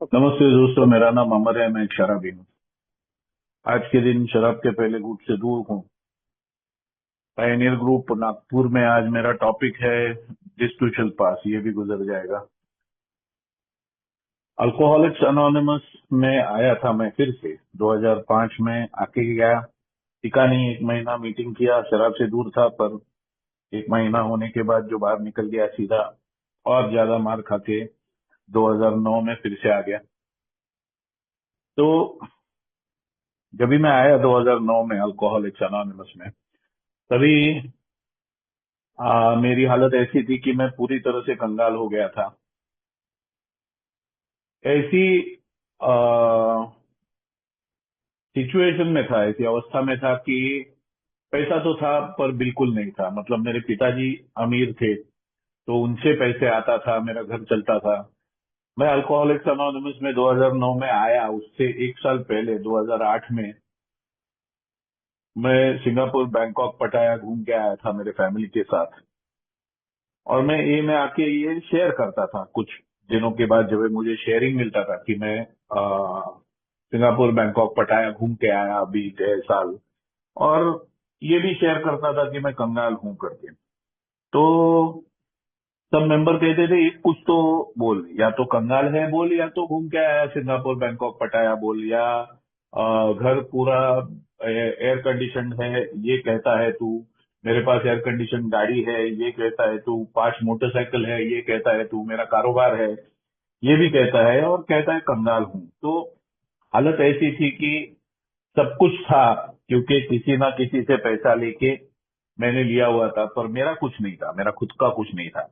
नमस्ते दोस्तों, मेरा नाम अमर है। मैं एक शराबी हूँ। आज के दिन शराब के पहले घूंट से दूर हूँ। पायनियर ग्रुप नागपुर में आज मेरा टॉपिक है दिस टू शल पास, ये भी गुजर जाएगा। अल्कोहलिक्स अनोनिमस में आया था मैं फिर से 2005 में आके गया। टिका नहीं, एक महीना मीटिंग किया, शराब से दूर था, पर एक महीना होने के बाद जो बाहर निकल गया सीधा और ज्यादा मार खा के 2009 में फिर से आ गया। तो जब भी मैं आया 2009 में अल्कोहलिक्स अनोनिमस में, तभी मेरी हालत ऐसी थी कि मैं पूरी तरह से कंगाल हो गया था। ऐसी सिचुएशन में था, ऐसी अवस्था में था कि पैसा तो था पर बिल्कुल नहीं था। मतलब मेरे पिताजी अमीर थे, तो उनसे पैसे आता था, मेरा घर चलता था। मैं अल्कोहलिक्स अनोनिमस में 2009 में आया, उससे एक साल पहले 2008 में मैं सिंगापुर, बैंकॉक, पटाया घूम के आया था मेरे फैमिली के साथ। और मैं आके ये शेयर करता था कुछ दिनों के बाद, जब मुझे शेयरिंग मिलता था कि मैं सिंगापुर, बैंकॉक, पटाया घूम के आया अभी 1.5 साल। और ये भी शेयर करता था कि मैं कंगाल हूं करके। तो सब मेंबर कहते थे, एक कुछ तो बोल, या तो कंगाल है बोल, या तो घूम के आया सिंगापुर, बैंकॉक, पटाया बोल, या घर पूरा एयर कंडीशन है ये कहता है तू, मेरे पास एयर कंडीशन गाड़ी है ये कहता है तू, 5 मोटरसाइकिल है ये कहता है तू, मेरा कारोबार है ये भी कहता है, और कहता है कंगाल हूं। तो हालत ऐसी थी कि सब कुछ था, क्योंकि किसी ना किसी से पैसा लेके मैंने लिया हुआ था, पर मेरा कुछ नहीं था, मेरा खुद का कुछ नहीं था।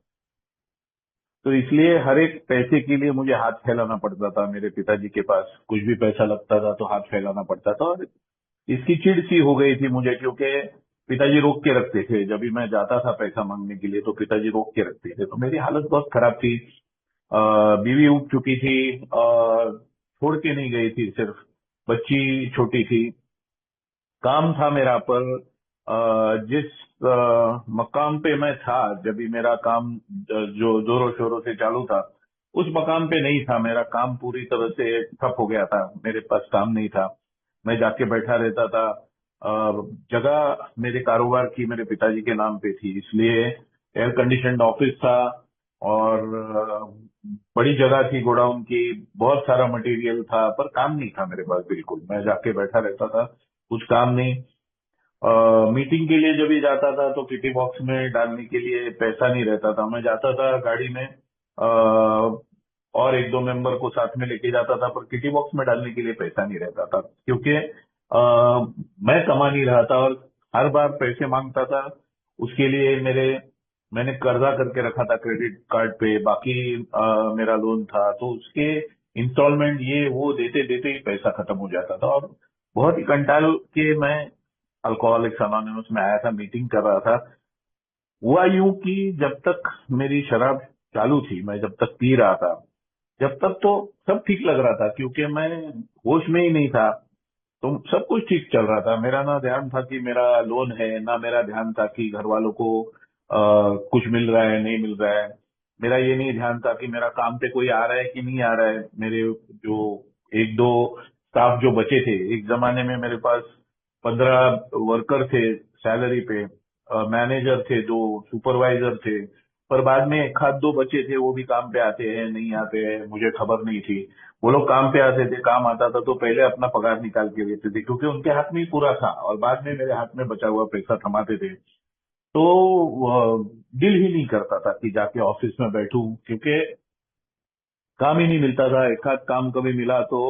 तो इसलिए हर एक पैसे के लिए मुझे हाथ फैलाना पड़ता था। मेरे पिताजी के पास कुछ भी पैसा लगता था तो हाथ फैलाना पड़ता था, और इसकी चिढ़ सी हो गई थी मुझे, क्योंकि पिताजी रोक के रखते थे। जब भी मैं जाता था पैसा मांगने के लिए तो पिताजी रोक के रखते थे, तो मेरी हालत बहुत खराब थी। बीवी उठ चुकी थी, छोड़ के नहीं गई थी, सिर्फ बच्ची छोटी थी। काम था मेरा, पर जिस मकाम पे मैं था, जब भी मेरा काम जो जोरों शोरों से चालू था, उस मकाम पे नहीं था। मेरा काम पूरी तरह से ठप हो गया था, मेरे पास काम नहीं था। मैं जाके बैठा रहता था। जगह मेरे कारोबार की मेरे पिताजी के नाम पे थी, इसलिए एयर कंडीशनड ऑफिस था, और बड़ी जगह थी गोडाउन की, बहुत सारा मटेरियल था, पर काम नहीं था मेरे पास बिल्कुल। मैं जाके बैठा रहता था, कुछ काम नहीं। मीटिंग के लिए जब भी जाता था तो किटी बॉक्स में डालने के लिए पैसा नहीं रहता था। मैं जाता था गाड़ी में, और एक दो मेंबर को साथ में लेके जाता था, पर किटी बॉक्स में डालने के लिए पैसा नहीं रहता था, क्योंकि मैं कमा नहीं रहा था, और हर बार पैसे मांगता था। उसके लिए मैंने कर्जा करके रखा था क्रेडिट कार्ड पे, बाकी मेरा लोन था, तो उसके इंस्टॉलमेंट ये वो देते देते ही पैसा खत्म हो जाता था। और बहुत ही कंटाल के मैं अल्कोहलिक्स अनोनिमस में आया था, मीटिंग कर रहा था। हुआ यूं कि जब तक मेरी शराब चालू थी, मैं जब तक पी रहा था, जब तक तो सब ठीक लग रहा था, क्योंकि मैं होश में ही नहीं था। तो सब कुछ ठीक चल रहा था। मेरा ना ध्यान था कि मेरा लोन है, ना मेरा ध्यान था कि घर वालों को कुछ मिल रहा है नहीं मिल रहा है। मेरा ये नहीं ध्यान था कि मेरा काम पे कोई आ रहा है कि नहीं आ रहा है। मेरे जो एक दो स्टाफ जो बचे थे, एक जमाने में मेरे पास 15 वर्कर थे सैलरी पे, मैनेजर थे, दो सुपरवाइजर थे, पर बाद में एक आध दो बचे थे, वो भी काम पे आते हैं नहीं आते हैं मुझे खबर नहीं थी। वो लोग काम पे आते थे, काम आता था तो पहले अपना पगार निकाल के देते थे, क्योंकि उनके हाथ में ही पूरा था, और बाद में मेरे हाथ में बचा हुआ पैसा थमाते थे। तो दिल ही नहीं करता था कि जाके ऑफिस में बैठूं, क्योंकि काम ही नहीं मिलता था। एक आध काम कभी मिला तो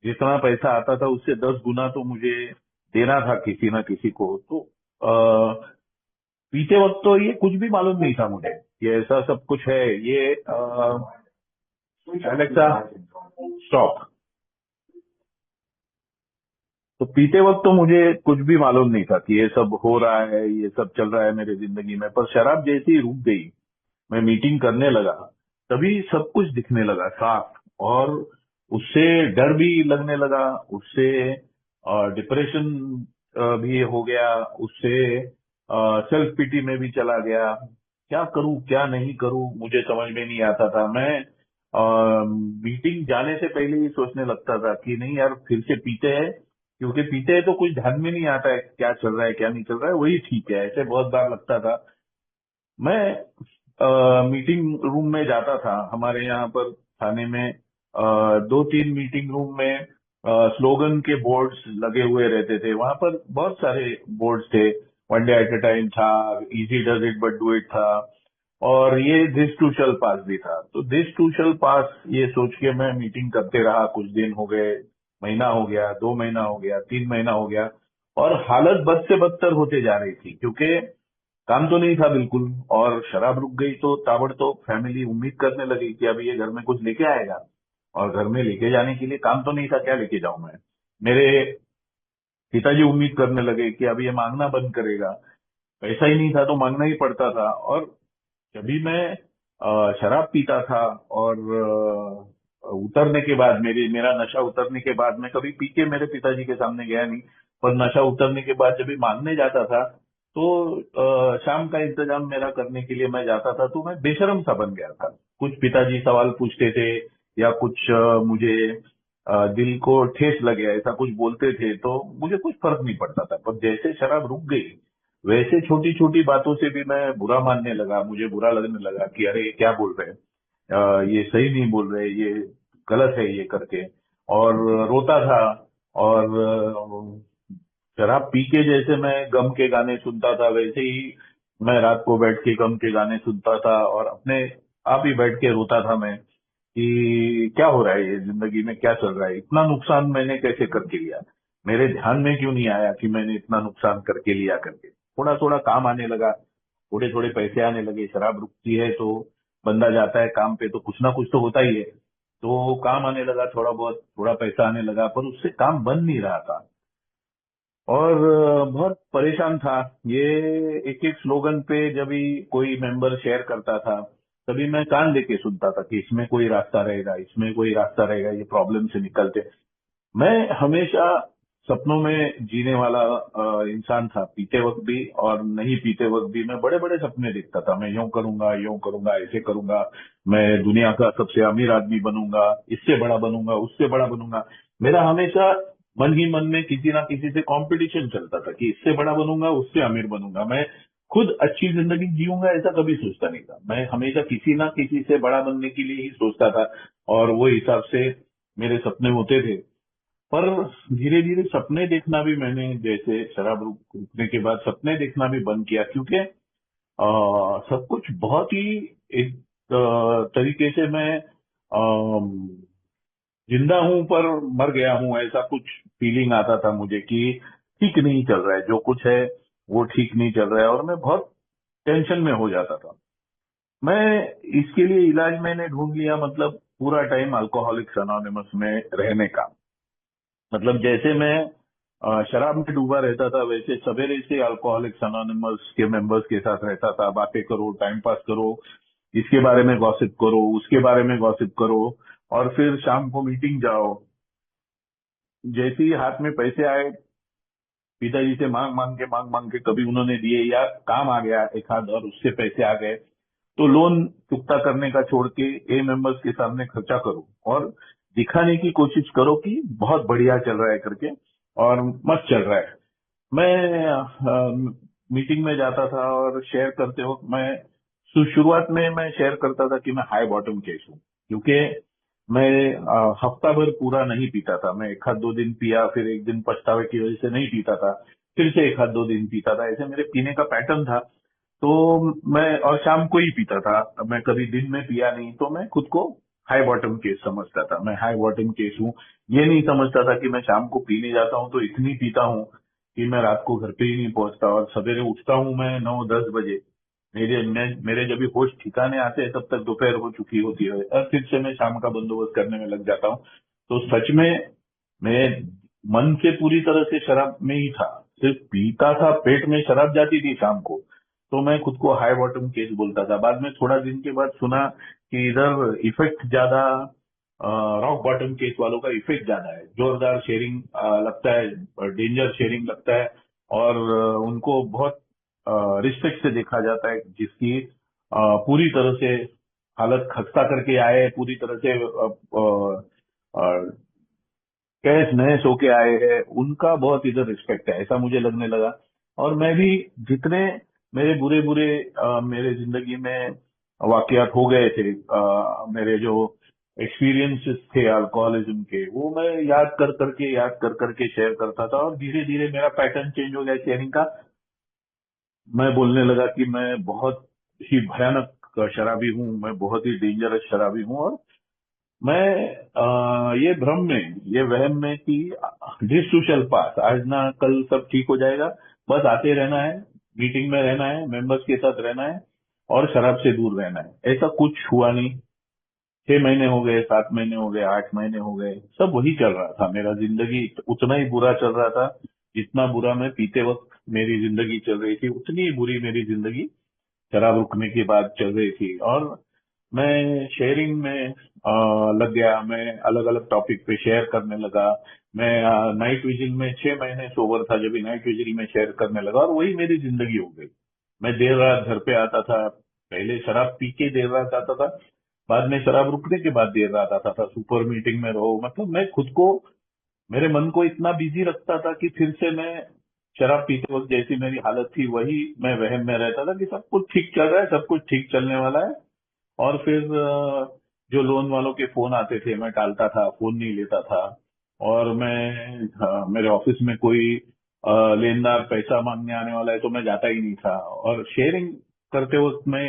जितना पैसा आता था उससे 10 गुना तो मुझे देना था किसी ना किसी को। तो पीते वक्त तो ये कुछ भी मालूम नहीं था मुझे, ये ऐसा सब कुछ है ये। Alexa, stop. तो पीते वक्त तो मुझे कुछ भी मालूम नहीं था कि ये सब हो रहा है, ये सब चल रहा है मेरी जिंदगी में। पर शराब जैसे ही रुक गई, मैं मीटिंग करने लगा, तभी सब कुछ दिखने लगा साफ। और उससे डर भी लगने लगा, उससे डिप्रेशन भी हो गया, उससे सेल्फ पिटी में भी चला गया। क्या करूं क्या नहीं करूं मुझे समझ में नहीं आता था। मैं मीटिंग जाने से पहले ही सोचने लगता था कि नहीं यार फिर से पीते हैं, क्योंकि पीते हैं तो कुछ ध्यान में नहीं आता है क्या चल रहा है क्या नहीं चल रहा है, वही ठीक है, ऐसे बहुत बार लगता था। मैं मीटिंग रूम में जाता था, हमारे यहाँ पर थाने में 2-3 मीटिंग रूम में स्लोगन के बोर्ड्स लगे हुए रहते थे, वहां पर बहुत सारे बोर्ड्स थे। One day at a time था, easy does it but do it था, और ये दिस टू शल पास भी था। तो दिस टू शल पास ये सोच के मैं मीटिंग करते रहा, कुछ दिन हो गए, महीना हो गया, 2 महीना हो गया, 3 महीना हो गया, और हालत बद से बदतर होते जा रही थी, क्योंकि काम तो नहीं था बिल्कुल, और शराब रुक गई तो ताबड़तोड़ फैमिली उम्मीद करने लगी कि अभी ये घर में कुछ लेके आएगा, और घर में लेके जाने के लिए काम तो नहीं था, क्या लेके जाऊं मैं। मेरे पिताजी उम्मीद करने लगे कि अभी ये मांगना बंद करेगा। पैसा ही नहीं था तो मांगना ही पड़ता था। और जब भी मैं शराब पीता था, और उतरने के बाद, मेरा नशा उतरने के बाद, मैं कभी पी के मेरे पिताजी के सामने गया नहीं, पर नशा उतरने के बाद जब भी मांगने जाता था तो शाम का इंतजाम मेरा करने के लिए मैं जाता था, तो मैं बेशर्म सा बन गया था। कुछ पिताजी सवाल पूछते थे, या कुछ मुझे दिल को ठेस लगे ऐसा कुछ बोलते थे, तो मुझे कुछ फर्क नहीं पड़ता था। पर जैसे शराब रुक गई, वैसे छोटी छोटी बातों से भी मैं बुरा मानने लगा, मुझे बुरा लगने लगा कि अरे ये क्या बोल रहे हैं, ये सही नहीं बोल रहे, ये गलत है ये करके, और रोता था। और शराब पी के जैसे मैं गम के गाने सुनता था, वैसे ही मैं रात को बैठ के गम के गाने सुनता था, और अपने आप ही बैठ के रोता था मैं कि क्या हो रहा है, ये जिंदगी में क्या चल रहा है, इतना नुकसान मैंने कैसे करके लिया, मेरे ध्यान में क्यों नहीं आया कि मैंने इतना नुकसान करके लिया करके। थोड़ा थोड़ा काम आने लगा, थोड़े थोड़े पैसे आने लगे, शराब रुकती है तो बंदा जाता है काम पे तो कुछ ना कुछ तो होता ही है, तो काम आने लगा, थोड़ा बहुत थोड़ा पैसा आने लगा, पर उससे काम बन नहीं रहा था। और बहुत परेशान था। ये एक एक स्लोगन पे जब भी कोई मेंबर शेयर करता था, तभी मैं कान लेके सुनता था कि इसमें कोई रास्ता रहेगा, इसमें कोई रास्ता रहेगा, ये प्रॉब्लम से निकलते। मैं हमेशा सपनों में जीने वाला इंसान था, पीते वक्त भी और नहीं पीते वक्त भी। मैं बड़े बड़े सपने देखता था, मैं यूं करूंगा, ऐसे करूंगा, मैं दुनिया का सबसे अमीर आदमी बनूंगा, इससे बड़ा बनूंगा, उससे बड़ा बनूंगा। मेरा हमेशा मन ही मन में किसी ना किसी से कंपटीशन चलता था कि इससे बड़ा बनूंगा, उससे अमीर बनूंगा। मैं खुद अच्छी जिंदगी जीऊंगा ऐसा कभी सोचता नहीं था, मैं हमेशा किसी ना किसी से बड़ा बनने के लिए ही सोचता था, और वो हिसाब से मेरे सपने होते थे। पर धीरे धीरे सपने देखना भी मैंने, जैसे शराब रुकने के बाद सपने देखना भी बंद किया, क्योंकि सब कुछ बहुत ही एक तरीके से मैं जिंदा हूं पर मर गया हूं, ऐसा कुछ फीलिंग आता था मुझे कि ठीक नहीं चल रहा है, जो कुछ है वो ठीक नहीं चल रहा है, और मैं बहुत टेंशन में हो जाता था। मैं इसके लिए इलाज मैंने ढूंढ लिया, मतलब पूरा टाइम अल्कोहलिक्स अनोनिमस में रहने का। मतलब जैसे मैं शराब में डूबा रहता था, वैसे सवेरे से अल्कोहलिक्स अनोनिमस के मेंबर्स के साथ रहता था, बातें करो, टाइम पास करो, इसके बारे में गॉसिप करो, उसके बारे में गॉसिप करो, और फिर शाम को मीटिंग जाओ। जैसे ही हाथ में पैसे आए, पिताजी से मांग मांग के कभी उन्होंने दिए, या काम आ गया एक आध और उससे पैसे आ गए, तो लोन चुकता करने का छोड़ के ए मेंबर्स के सामने खर्चा करो, और दिखाने की कोशिश करो कि बहुत बढ़िया चल रहा है करके, और मस्त चल रहा है। मैं मीटिंग में जाता था और शेयर करते वक्त मैं शुरुआत में मैं शेयर करता था कि मैं हाई बॉटम केस हूँ, क्योंकि मैं हफ्ता भर पूरा नहीं पीता था। मैं एक आध 2 दिन पिया, फिर एक दिन पछतावे की वजह से नहीं पीता था, फिर से एक आध 2 दिन पीता था, ऐसे मेरे पीने का पैटर्न था। तो मैं और शाम को ही पीता था, मैं कभी दिन में पिया नहीं, तो मैं खुद को हाई बॉटम केस समझता था। मैं हाई बॉटम केस हूँ, ये नहीं समझता था कि मैं शाम को पीने जाता हूँ तो इतनी पीता हूँ कि मैं रात को घर पे ही नहीं पहुंचता, और सवेरे उठता हूँ मैं 9-10 बजे। मेरे जब भी होश ठिकाने आते हैं तब तक दोपहर हो चुकी होती है, और फिर से मैं शाम का बंदोबस्त करने में लग जाता हूँ। तो सच में मैं मन से पूरी तरह से शराब में ही था, सिर्फ पीता था, पेट में शराब जाती थी शाम को, तो मैं खुद को हाई बॉटम केस बोलता था। बाद में थोड़ा दिन के बाद सुना कि इधर इफेक्ट ज्यादा, रॉक बॉटम केस वालों का इफेक्ट ज्यादा है, जोरदार शेयरिंग लगता है, डेंजर शेयरिंग लगता है, और उनको बहुत रिस्पेक्ट से देखा जाता है, जिसकी पूरी तरह से हालत खस्ता करके आए, पूरी तरह से कैश नहस होके आए हैं, उनका बहुत इधर रिस्पेक्ट है, ऐसा मुझे लगने लगा। और मैं भी जितने मेरे बुरे बुरे मेरे जिंदगी में वाकयात हो गए थे, मेरे जो एक्सपीरियंसेस थे अल्कोहलिज्म के, वो मैं याद कर करके शेयर करता था। और धीरे धीरे मेरा पैटर्न चेंज हो गया शेयरिंग का। मैं बोलने लगा कि मैं बहुत ही भयानक शराबी हूँ, मैं बहुत ही डेंजरस शराबी हूँ। और मैं ये भ्रम में, ये वहम में कि दिस टू शैल पास, आज ना कल सब ठीक हो जाएगा, बस आते रहना है, मीटिंग में रहना है, मेंबर्स के साथ रहना है और शराब से दूर रहना है। ऐसा कुछ हुआ नहीं। 6 महीने हो गए, 7 महीने हो गए, 8 महीने हो गए, सब वही चल रहा था। मेरा जिंदगी उतना ही बुरा चल रहा था जितना बुरा मैं पीते वक्त मेरी जिंदगी चल रही थी, उतनी ही बुरी मेरी जिंदगी शराब रुकने के बाद चल रही थी। और मैं शेयरिंग में लग गया, मैं अलग अलग टॉपिक पे शेयर करने लगा। मैं नाइट विजिल में 6 महीने सोबर था, जब भी नाइट विजिल में शेयर करने लगा, और वही मेरी जिंदगी हो गई। मैं देर रात घर पे आता था, पहले शराब पी के देर रात आता था, बाद में शराब रुकने के बाद देर रात आता था। सुपर मीटिंग में रहो, मतलब मैं खुद को, मेरे मन को इतना बिजी रखता था कि फिर से मैं शराब पीते वक्त जैसी मेरी हालत थी, वही मैं वहम में रहता था कि सब कुछ ठीक चल रहा है, सब कुछ ठीक चलने वाला है। और फिर जो लोन वालों के फोन आते थे मैं टालता था, फोन नहीं लेता था। और मैं मेरे ऑफिस में कोई लेनदार पैसा मांगने आने वाला है तो मैं जाता ही नहीं था। और शेयरिंग करते वक्त मैं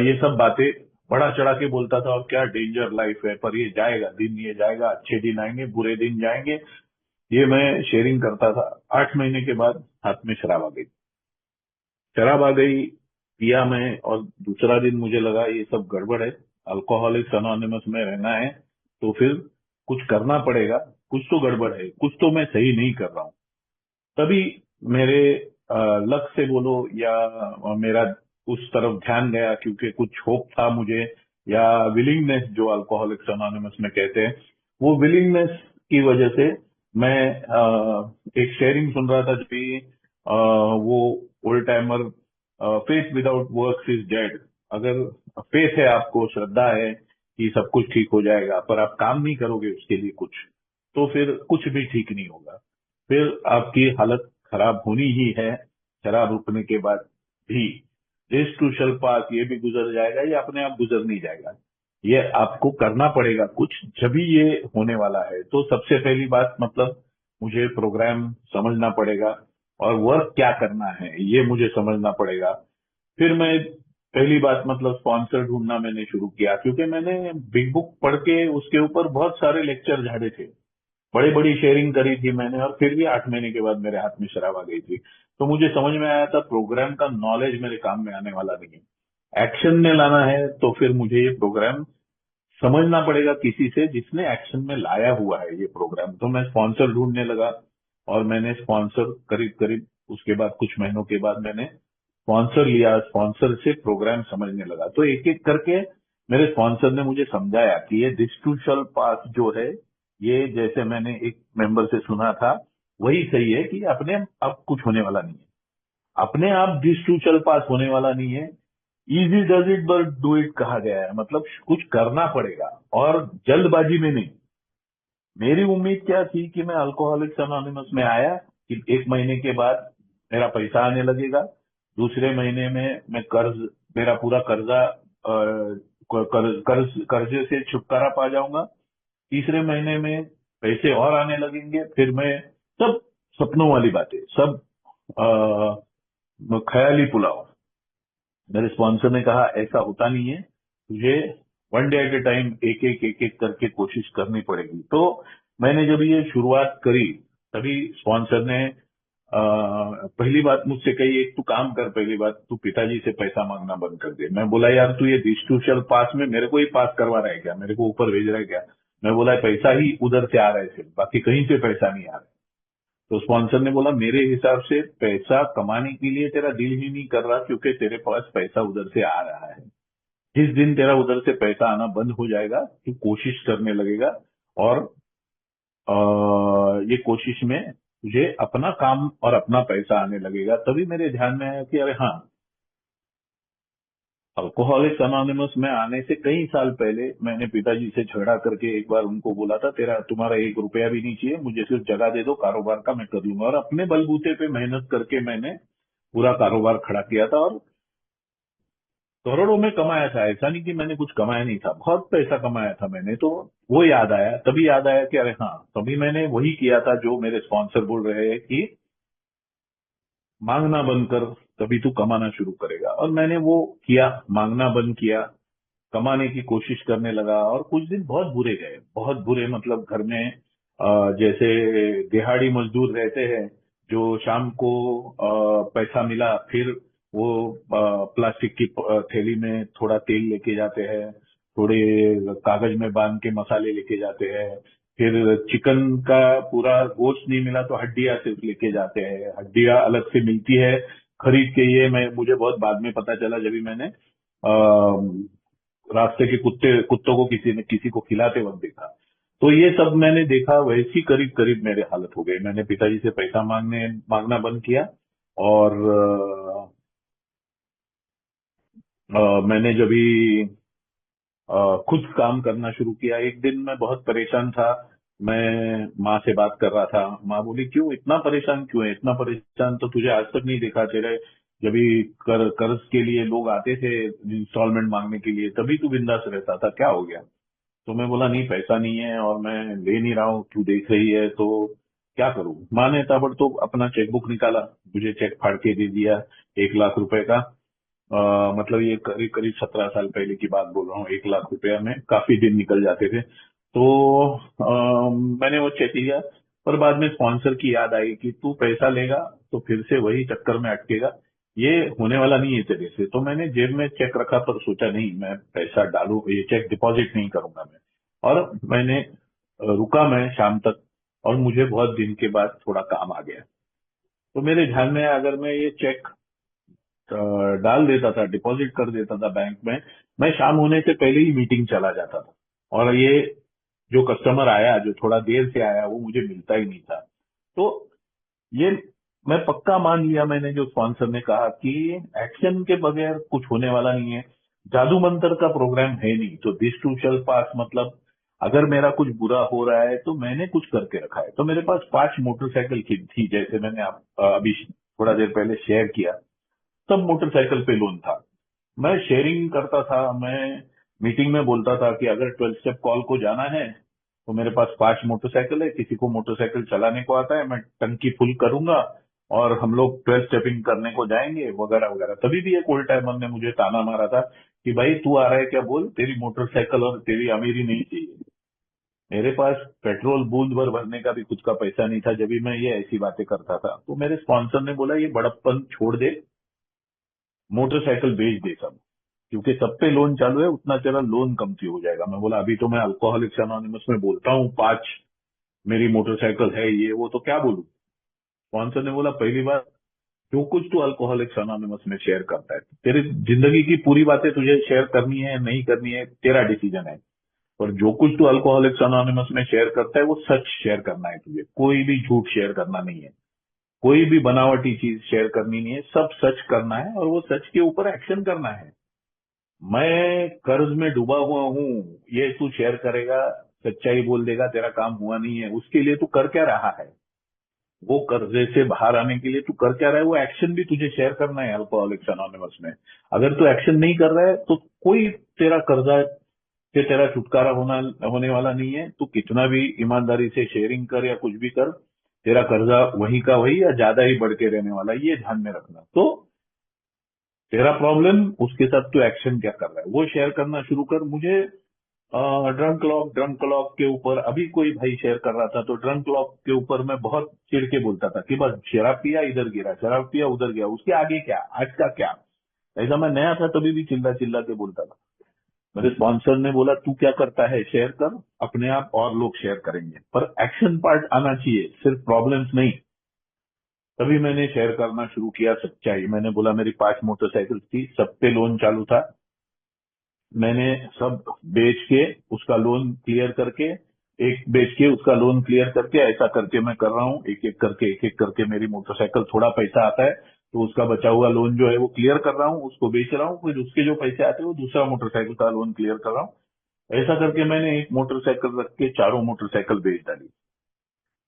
ये सब बातें बढ़ा चढ़ा के बोलता था, और क्या डेंजर लाइफ है, पर ये जाएगा दिन, ये जाएगा, अच्छे दिन आएंगे, बुरे दिन जाएंगे, ये मैं शेयरिंग करता था। 8 महीने के बाद हाथ में शराब आ गई। शराब आ गई, पिया मैं, और दूसरा दिन मुझे लगा ये सब गड़बड़ है, अल्कोहलिक्स अनोनिमस में रहना है तो फिर कुछ करना पड़ेगा, कुछ तो गड़बड़ है, कुछ तो मैं सही नहीं कर रहा हूँ। तभी मेरे लक से बोलो या मेरा उस तरफ ध्यान गया, क्योंकि कुछ होप था मुझे, या विलिंगनेस जो अल्कोहलिक्स अनोनिमस में कहते हैं, वो विलिंगनेस की वजह से मैं एक शेयरिंग सुन रहा था, जो कि वो old timer, faith without works is dead. अगर फेथ है आपको, श्रद्धा है कि सब कुछ ठीक हो जाएगा, पर आप काम नहीं करोगे उसके लिए कुछ, तो फिर कुछ भी ठीक नहीं होगा, फिर आपकी हालत खराब होनी ही है। शराब रुकने के बाद भी दिस टू शल पास, ये भी गुजर जाएगा, ये अपने आप गुजर नहीं जाएगा, ये आपको करना पड़ेगा कुछ, जब भी ये होने वाला है। तो सबसे पहली बात, मतलब मुझे प्रोग्राम समझना पड़ेगा, और वर्क क्या करना है ये मुझे समझना पड़ेगा। फिर मैं, पहली बात मतलब स्पॉन्सर ढूंढना मैंने शुरू किया, क्योंकि मैंने बिग बुक पढ़ के उसके ऊपर बहुत सारे लेक्चर झाड़े थे, बड़ी बड़ी शेयरिंग करी थी मैंने, और फिर भी 8 महीने के बाद मेरे हाथ में शराब आ गई थी। तो मुझे समझ में आया था प्रोग्राम का नॉलेज मेरे काम में आने वाला नहीं है, एक्शन में लाना है तो फिर मुझे ये प्रोग्राम समझना पड़ेगा किसी से जिसने एक्शन में लाया हुआ है ये प्रोग्राम। तो मैं स्पॉन्सर ढूंढने लगा, और मैंने स्पॉन्सर करीब करीब, उसके बाद कुछ महीनों के बाद मैंने स्पॉन्सर लिया, स्पॉन्सर से प्रोग्राम समझने लगा। तो एक एक करके मेरे स्पॉन्सर ने मुझे समझाया कि ये डिस्ट्रीब्यूशन पास जो है, ये जैसे मैंने एक मेंबर से सुना था, वही सही है कि अपने आप कुछ होने वाला नहीं है, अपने आप डिस्ट्रीब्यूशन पास होने वाला नहीं है। Easy does it but do it कहा गया है, मतलब कुछ करना पड़ेगा, और जल्दबाजी में नहीं। मेरी उम्मीद क्या थी कि मैं अल्कोहलिक्स अनोनिमस में आया कि 1 महीने के बाद मेरा पैसा आने लगेगा, दूसरे महीने में मैं कर्ज, मेरा पूरा कर्जा कर्जे से छुटकारा पा जाऊंगा, तीसरे महीने में पैसे और आने लगेंगे, फिर मैं, सब सपनों वाली बातें, सब ख्याली पुलाव। मेरे स्पॉन्सर ने कहा ऐसा होता नहीं है, तुझे वन डे एट ए टाइम, एक एक करके कोशिश करनी पड़ेगी। तो मैंने जब ये शुरुआत करी, तभी स्पॉन्सर ने पहली बात मुझसे कही, एक तू काम कर, पहली बात तू पिताजी से पैसा मांगना बंद कर दे। मैं बोला यार तू ये डिस्ट्रीब्यूशन पास में मेरे को ही पास करवा रहा है क्या, मेरे को ऊपर भेज रहा है क्या? मैं बोला पैसा ही उधर से आ रहा है सिर्फ, बाकी कहीं से पैसा नहीं आ रहा है। तो स्पॉन्सर ने बोला मेरे हिसाब से पैसा कमाने के लिए तेरा दिल ही नहीं कर रहा, क्योंकि तेरे पास पैसा उधर से आ रहा है। जिस दिन तेरा उधर से पैसा आना बंद हो जाएगा, तू कोशिश करने लगेगा, और ये कोशिश में तुझे अपना काम और अपना पैसा आने लगेगा। तभी मेरे ध्यान में आया कि अरे हाँ, अल्कोहलिक्स अनोनिमस में आने से कई साल पहले मैंने पिताजी से झगड़ा करके एक बार उनको बोला था, तुम्हारा 1 रुपया भी नहीं चाहिए, मुझे सिर्फ जगह दे दो, कारोबार का मैं कर लूंगा। और अपने बलबूते पे मेहनत करके मैंने पूरा कारोबार खड़ा किया था और करोड़ों में कमाया था। ऐसा नहीं कि मैंने कुछ कमाया नहीं था, बहुत पैसा कमाया था मैंने। तो वो याद आया, तभी याद आया कि अरे हाँ, तभी मैंने वही किया था जो मेरे स्पॉन्सर बोल रहे हैं कि मांगना बंद कर, तभी तू कमाना शुरू करेगा। और मैंने वो किया, मांगना बंद किया, कमाने की कोशिश करने लगा। और कुछ दिन बहुत बुरे गए, बहुत बुरे। मतलब घर में जैसे दिहाड़ी मजदूर रहते हैं, जो शाम को पैसा मिला, फिर वो प्लास्टिक की थैली में थोड़ा तेल लेके जाते हैं, थोड़े कागज में बांध के मसाले लेके जाते हैं। फिर चिकन का पूरा गोश्त नहीं मिला तो हड्डियां सिर्फ लेके जाते हैं, हड्डियां अलग से मिलती है खरीद के। ये मैं मुझे बहुत बाद में पता चला, जब भी मैंने रास्ते के कुत्तों को किसी ने किसी को खिलाते वक्त देखा। तो ये सब मैंने देखा, वैसी करीब करीब मेरे हालत हो गई। मैंने पिताजी से पैसा मांगना बंद किया। और मैंने जब भी खुद काम करना शुरू किया। एक दिन मैं बहुत परेशान था, मैं माँ से बात कर रहा था। माँ बोली, क्यों इतना परेशान, क्यों है इतना परेशान? तो तुझे आज तक नहीं देखा, तेरे जब भी कर्ज के लिए लोग आते थे इंस्टॉलमेंट मांगने के लिए, तभी तू बिंदास रहता था, क्या हो गया? तो मैं बोला, नहीं पैसा नहीं है और मैं ले नहीं रहा हूँ, तू देख रही है तो क्या करूं? माँ ने ताबड़तोब अपना चेकबुक निकाला, मुझे चेक फाड़ के दे दिया, 1 लाख रुपए का। मतलब ये करीब करीब 17 साल पहले की बात बोल रहा हूँ। 1 लाख रुपया में काफी दिन निकल जाते थे। तो मैंने वो चेक लिया। पर बाद में स्पॉन्सर की याद आई कि तू पैसा लेगा तो फिर से वही चक्कर में अटकेगा, ये होने वाला नहीं है तेरे से। तो मैंने जेब में चेक रखा, पर सोचा नहीं, मैं पैसा डालू, ये चेक डिपॉजिट नहीं करूंगा मैं। और मैंने रुका मैं शाम तक, और मुझे बहुत दिन के बाद थोड़ा काम आ गया। तो मेरे ध्यान में आया, अगर मैं ये चेक डाल देता था, डिपॉजिट कर देता था बैंक में, मैं शाम होने से पहले ही मीटिंग चला जाता था। और ये जो कस्टमर आया, जो थोड़ा देर से आया, वो मुझे मिलता ही नहीं था। तो ये मैं पक्का मान लिया मैंने, जो स्पॉन्सर ने कहा कि एक्शन के बगैर कुछ होने वाला नहीं है, जादू मंत्र का प्रोग्राम है नहीं। तो दिस टू शैल पास, मतलब अगर मेरा कुछ बुरा हो रहा है तो मैंने कुछ करके रखा है। तो मेरे पास 5 मोटरसाइकिल की थी, जैसे मैंने आप अभी थोड़ा देर पहले शेयर किया। सब मोटरसाइकिल पे लोन था। मैं शेयरिंग करता था, मैं मीटिंग में बोलता था कि अगर 12 स्टेप कॉल को जाना है तो मेरे पास 5 मोटरसाइकिल है, किसी को मोटरसाइकिल चलाने को आता है, मैं टंकी फुल करूंगा और हम लोग 12 स्टेपिंग करने को जाएंगे, वगैरह वगैरह। तभी भी एक ओल्ड टाइमर ने मुझे ताना मारा था कि भाई तू आ रहा है क्या, बोल, तेरी मोटरसाइकिल और तेरी अमीरी नहीं चाहिए। मेरे पास पेट्रोल बूंद भर भरने का भी खुद का पैसा नहीं था, जब भी मैं ये ऐसी बातें करता था। तो मेरे स्पॉन्सर ने बोला, ये बड़प्पन छोड़ दे, मोटरसाइकिल बेच दे सब, क्योंकि सब पे लोन चालू है, उतना तेरा लोन कमती हो जाएगा। मैं बोला, अभी तो मैं अल्कोहलिक्स अनोनिमस में बोलता हूँ 5 मेरी मोटरसाइकिल है, ये वो, तो क्या बोलूं? स्पॉन्सर ने बोला, पहली बात, जो कुछ तू अल्कोहलिक्स अनोनिमस में शेयर करता है, तेरी जिंदगी की पूरी बातें तुझे शेयर करनी है नहीं करनी है, तेरा डिसीजन है। और जो कुछ तू अल्कोहलिक्स अनोनिमस में शेयर करता है, वो सच शेयर करना है तुझे, कोई भी झूठ शेयर करना नहीं है, कोई भी बनावटी चीज शेयर करनी नहीं है, सब सच करना है और वो सच के ऊपर एक्शन करना है। मैं कर्ज में डूबा हुआ हूँ, ये तू शेयर करेगा, सच्चाई बोल देगा, तेरा काम हुआ नहीं है, उसके लिए तू कर क्या रहा है? वो कर्जे से बाहर आने के लिए तू कर क्या रहा है, वो एक्शन भी तुझे शेयर करना है अल्कोहलिक्स अनोनिमस में। अगर तू एक्शन नहीं कर रहा है तो कोई तेरा कर्जा से तेरा छुटकारा होने वाला नहीं है। तू कितना भी ईमानदारी से शेयरिंग कर या कुछ भी कर, तेरा कर्जा वही का वही या ज्यादा ही बढ़ के रहने वाला है, ये ध्यान में रखना। तो तेरा प्रॉब्लम, उसके साथ तू एक्शन क्या कर रहा है, वो शेयर करना शुरू कर। मुझे ड्रंक क्लॉक के ऊपर अभी कोई भाई शेयर कर रहा था, तो ड्रंक क्लॉक के ऊपर मैं बहुत चिढ़ के बोलता था कि बस शराब पिया इधर गिरा, शराब पिया उधर गया, उसके आगे क्या, आज का क्या? ऐसा मैं नया था तभी भी चिल्ला चिल्ला के बोलता था। मेरे स्पॉन्सर ने बोला, तू क्या करता है शेयर कर, अपने आप और लोग शेयर करेंगे, पर एक्शन पार्ट आना चाहिए, सिर्फ प्रॉब्लम्स नहीं। तभी मैंने शेयर करना शुरू किया सच्चाई। मैंने बोला, मेरी 5 मोटरसाइकिल थी, सब पे लोन चालू था, मैंने सब बेच के उसका लोन क्लियर करके, एक बेच के उसका लोन क्लियर करके, ऐसा करके मैं कर रहा हूँ, एक एक करके मेरी मोटरसाइकिल, थोड़ा पैसा आता है तो उसका बचा हुआ लोन जो है वो क्लियर कर रहा हूँ, उसको बेच रहा हूँ, फिर उसके जो पैसे आते हैं वो दूसरा मोटरसाइकिल का लोन क्लियर कर रहा हूँ। ऐसा करके मैंने एक मोटरसाइकिल रख के चारों मोटरसाइकिल बेच डाली।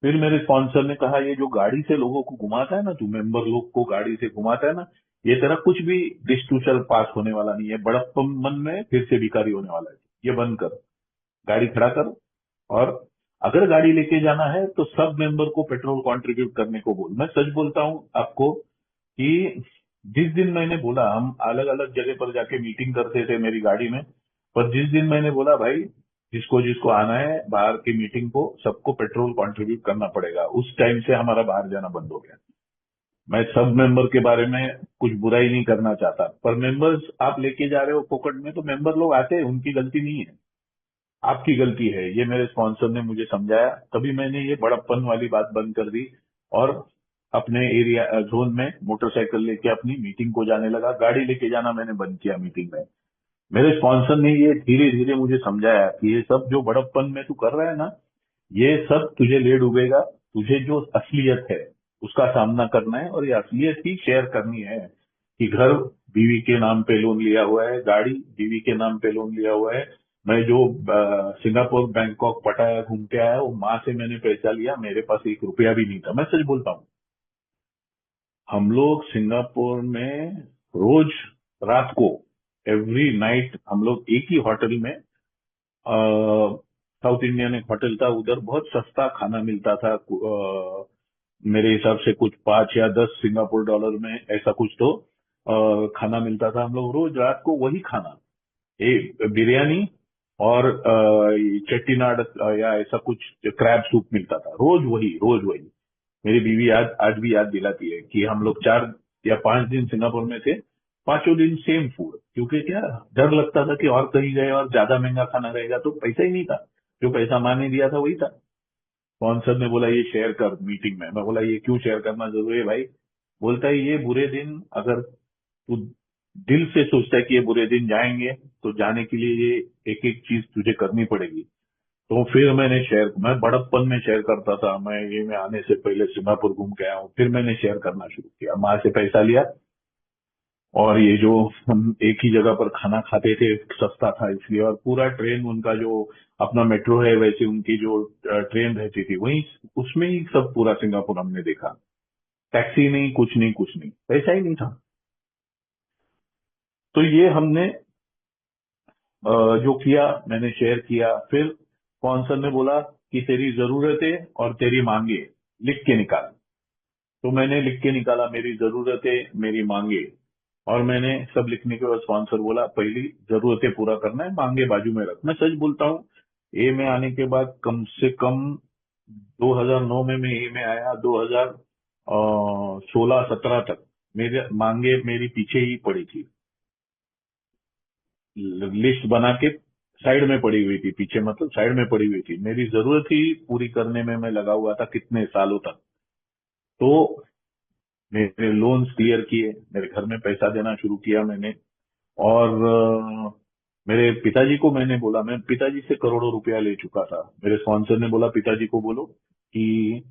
फिर मेरे स्पॉन्सर ने कहा, ये जो गाड़ी से लोगों को घुमाता है ना, तू मेंबर लोग को गाड़ी से घुमाता है ना, ये तेरा कुछ भी डिस्ट्रीब्यूशन पास होने वाला नहीं है, बड़प्पन मन में फिर से भिखारी होने वाला है, ये बंद कर, गाड़ी खड़ा कर, और अगर गाड़ी लेके जाना है तो सब मेंबर को पेट्रोल कंट्रीब्यूट करने को बोल। मैं सच बोलता हूं आपको कि जिस दिन मैंने बोला, हम अलग अलग जगह पर जाके मीटिंग करते थे मेरी गाड़ी में, पर जिस दिन मैंने बोला भाई जिसको जिसको आना है बाहर की मीटिंग को, सबको पेट्रोल कंट्रीब्यूट करना पड़ेगा, उस टाइम से हमारा बाहर जाना बंद हो गया। मैं सब मेंबर के बारे में कुछ बुराई नहीं करना चाहता, पर मेंबर्स आप लेके जा रहे हो पॉकेट में, तो मेंबर लोग आते हैं, उनकी गलती नहीं है, आपकी गलती है। ये मेरे स्पॉन्सर ने मुझे समझाया, तभी मैंने ये बड़प्पन वाली बात बंद कर दी और अपने एरिया जोन में मोटरसाइकिल लेके अपनी मीटिंग को जाने लगा। गाड़ी लेके जाना मैंने बंद किया मीटिंग में। मेरे स्पॉन्सर ने ये धीरे धीरे मुझे समझाया कि ये सब जो बड़प्पन में तू कर रहा है ना, ये सब तुझे ले डूबेगा। तुझे जो असलियत है उसका सामना करना है, और ये असलियत ही शेयर करनी है कि घर बीवी के नाम पे लोन लिया हुआ है, गाड़ी बीवी के नाम पे लोन लिया हुआ है। मैं जो सिंगापुर, बैंकॉक, पटाया घूम के आया, वो माँ से मैंने पैसा लिया, मेरे पास एक रुपया भी नहीं था, मैं सच बोलता हूँ। हम लोग सिंगापुर में रोज रात को, एवरी नाइट, हम लोग एक ही होटल में, साउथ इंडियन एक होटल था, उधर बहुत सस्ता खाना मिलता था। मेरे हिसाब से कुछ 5 या 10 सिंगापुर डॉलर में ऐसा कुछ तो खाना मिलता था। हम लोग रोज रात को वही खाना, एक बिरयानी और ये चट्टीनाड या ऐसा कुछ क्रैब सूप मिलता था, रोज वही, रोज वही। मेरी बीवी आज आज भी याद दिलाती है कि हम लोग 4 या 5 दिन सिंगापुर में थे, पांचों दिन सेम फूड, क्योंकि क्या, डर लगता था कि और कहीं गए और ज्यादा महंगा खाना रहेगा, तो पैसा ही नहीं था, जो पैसा माँ ने दिया था वही था। स्पॉन्सर ने बोला ये शेयर कर मीटिंग में, मैं बोला ये क्यों शेयर करना जरूरी है भाई? बोलता है ये बुरे दिन अगर तू दिल से सोचता है कि ये बुरे दिन जाएंगे, तो जाने के लिए ये एक एक चीज तुझे करनी पड़ेगी। तो फिर मैंने शेयर, मैं बड़प्पन में शेयर करता था, मैं ये में आने से पहले सिंगापुर घूम के आया हूँ, फिर मैंने शेयर करना शुरू किया, माँ से पैसा लिया, और ये जो हम एक ही जगह पर खाना खाते थे, सस्ता था इसलिए, और पूरा ट्रेन उनका जो अपना मेट्रो है, वैसे उनकी जो ट्रेन रहती थी वही, उसमें ही सब पूरा सिंगापुर हमने देखा। टैक्सी नहीं, कुछ नहीं, कुछ नहीं, पैसा ही नहीं था। तो ये हमने जो किया, मैंने शेयर किया। फिर स्पॉन्सर ने बोला कि तेरी जरूरतें और तेरी मांगे लिख के निकाल। तो मैंने लिख के निकाला, मेरी जरूरतें, मेरी मांगे, और मैंने सब लिखने के बाद स्पॉन्सर बोला पहली जरूरतें पूरा करना है, मांगे बाजू में रख। मैं सच बोलता हूँ, ए में आने के बाद कम से कम 2009 में मैं ए में आया, 2016-17 तक मेरे मांगे मेरी पीछे ही पड़ी थी, लिस्ट बना के साइड में पड़ी हुई थी, पीछे मतलब साइड में पड़ी हुई थी, मेरी जरूरत ही पूरी करने में मैं लगा हुआ था कितने सालों तक। तो मेरे लोन्स क्लियर किए, मेरे घर में पैसा देना शुरू किया मैंने, और मेरे पिताजी को मैंने बोला, मैं पिताजी से करोड़ों रुपया ले चुका था। मेरे स्पॉन्सर ने बोला पिताजी को बोलो कि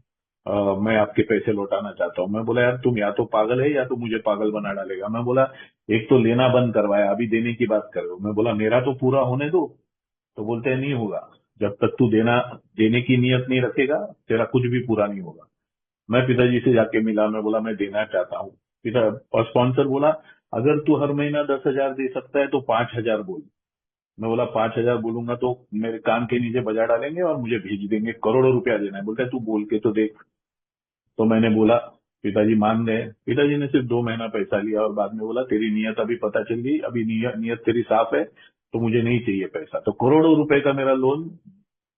मैं आपके पैसे लौटाना चाहता हूँ। मैं बोला यार तुम या तो पागल है या तो मुझे पागल बना डालेगा। मैं बोला एक तो लेना बंद करवाया, अभी देने की बात कर रहे हो। मैं बोला मेरा तो पूरा होने दो। तो बोलते हैं नहीं होगा, जब तक तू देने की नियत नहीं रखेगा तेरा कुछ भी पूरा नहीं होगा। मैं पिताजी से जाके मिला, मैं बोला मैं देना चाहता हूँ पिता। और स्पॉन्सर बोला अगर तू हर महीना 10,000 दे सकता है तो 5,000 बोल। मैं बोला 5,000 बोलूंगा तो मेरे कान के नीचे बजा डालेंगे और मुझे भेज देंगे, करोड़ों रुपया देना है। बोलता है तू बोल के तो देख। तो मैंने बोला, पिताजी मान गए। पिताजी ने सिर्फ 2 महीना पैसा लिया और बाद में बोला तेरी नियत अभी पता चल गई, अभी नियत तेरी साफ है, तो मुझे नहीं चाहिए पैसा। तो करोड़ों रुपए का मेरा लोन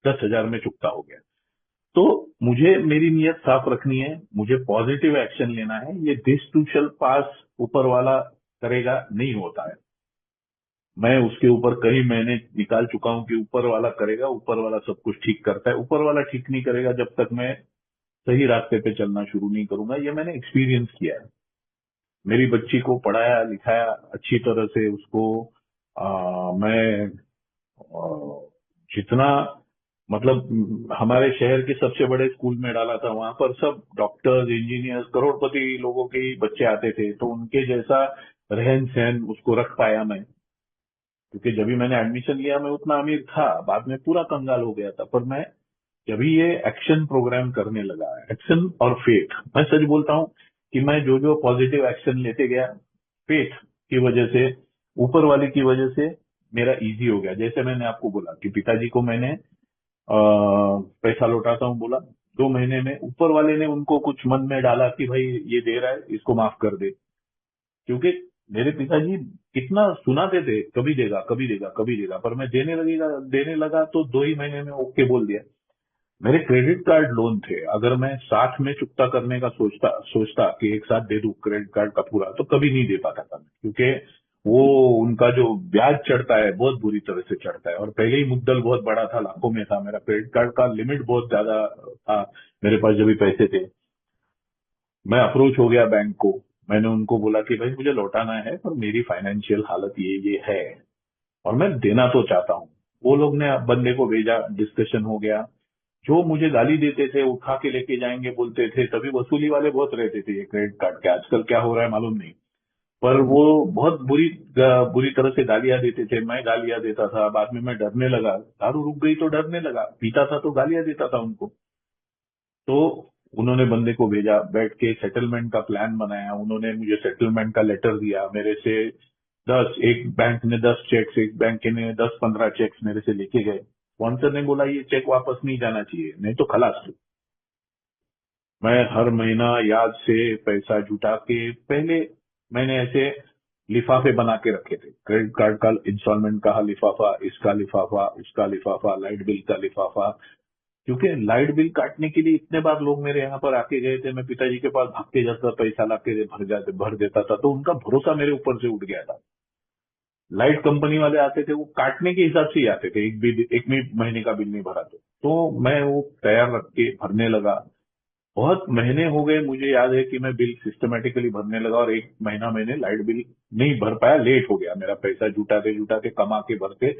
10,000 में चुकता हो गया। तो मुझे मेरी नियत साफ रखनी है, मुझे पॉजिटिव एक्शन लेना है। ये दिस टू शल पास ऊपर वाला करेगा नहीं होता है। मैं उसके ऊपर कई महीने निकाल चुका हूं कि ऊपर वाला करेगा, ऊपर वाला सब कुछ ठीक करता है। ऊपर वाला ठीक नहीं करेगा जब तक मैं सही रास्ते पे चलना शुरू नहीं करूंगा। ये मैंने एक्सपीरियंस किया है। मेरी बच्ची को पढ़ाया लिखाया अच्छी तरह से, उसको मैं जितना मतलब हमारे शहर के सबसे बड़े स्कूल में डाला था, वहां पर सब डॉक्टर्स, इंजीनियर्स, करोड़पति लोगों के ही बच्चे आते थे, तो उनके जैसा रहन सहन उसको रख पाया मैं। क्योंकि जब भी मैंने एडमिशन लिया मैं उतना अमीर था, बाद में पूरा कंगाल हो गया था, पर मैं जब भी ये एक्शन प्रोग्राम करने लगा, एक्शन और फेथ, मैं सच बोलता हूँ कि मैं जो जो पॉजिटिव एक्शन लेते गया, फेथ की वजह से, ऊपर वाले की वजह से मेरा इजी हो गया। जैसे मैंने आपको बोला कि पिताजी को मैंने पैसा लौटाता हूँ बोला, 2 महीने में ऊपर वाले ने उनको कुछ मन में डाला कि भाई ये दे रहा है, इसको माफ कर दे। क्योंकि मेरे पिताजी कितना सुनाते थे, कभी देगा कभी देगा कभी देगा, पर मैं देने लगा तो 2 ही महीने में ओके बोल दिया। मेरे क्रेडिट कार्ड लोन थे, अगर मैं साथ में चुकता करने का सोचता सोचता कि एक साथ दे दूं क्रेडिट कार्ड का पूरा, तो कभी नहीं दे पाता था मैं। क्योंकि वो उनका जो ब्याज चढ़ता है बहुत बुरी तरह से चढ़ता है, और पहले ही मुद्दल बहुत बड़ा था, लाखों में था, मेरा क्रेडिट कार्ड का लिमिट बहुत ज्यादा था मेरे पास जब भी पैसे थे। मैं अप्रोच हो गया बैंक को, मैंने उनको बोला कि भाई मुझे लौटाना है, पर मेरी फाइनेंशियल हालत ये है, और मैं देना तो चाहता हूँ। वो लोग ने बंदे को भेजा, डिस्कशन हो गया। जो मुझे गाली देते थे, उठा के लेके जाएंगे बोलते थे, तभी वसूली वाले बहुत रहते थे ये क्रेडिट कार्ड के, आजकल क्या हो रहा है मालूम नहीं। पर वो बहुत बुरी तरह से गालियां देते थे, मैं गालियां देता था, बाद में मैं डरने लगा, दारू रुक गई तो डरने लगा, पीता था तो गालियां देता था उनको। तो उन्होंने बंदे को भेजा, बैठ के सेटलमेंट का प्लान बनाया, उन्होंने मुझे सेटलमेंट का लेटर दिया मेरे से। एक बैंक ने 10 चेक्स, एक बैंक ने 10-15 चेक्स मेरे से लेके गए। स्पॉन्सर ने बोला ये चेक वापस नहीं जाना चाहिए, नहीं तो खलास। मैं हर महीना याद से पैसा जुटा के, पहले मैंने ऐसे लिफाफे बना के रखे थे, क्रेडिट कार्ड का इंस्टॉलमेंट का लिफाफा, इसका लिफाफा, उसका लिफाफा, लाइट बिल का लिफाफा। क्योंकि लाइट बिल काटने के लिए इतने बार लोग मेरे यहाँ पर आके गए थे, मैं पिताजी के पास भाग के जाता, पैसा ला के भर देता था, तो उनका भरोसा मेरे ऊपर से उठ गया था। लाइट कंपनी वाले आते थे, वो काटने के हिसाब से ही आते थे, एक भी महीने का बिल नहीं भरा तो मैं वो तैयार रख के भरने लगा। बहुत महीने हो गए, मुझे याद है कि मैं बिल सिस्टमेटिकली भरने लगा, और एक महीना मैंने लाइट बिल नहीं भर पाया, लेट हो गया, मेरा पैसा जुटाते जुटाते कमा के भरते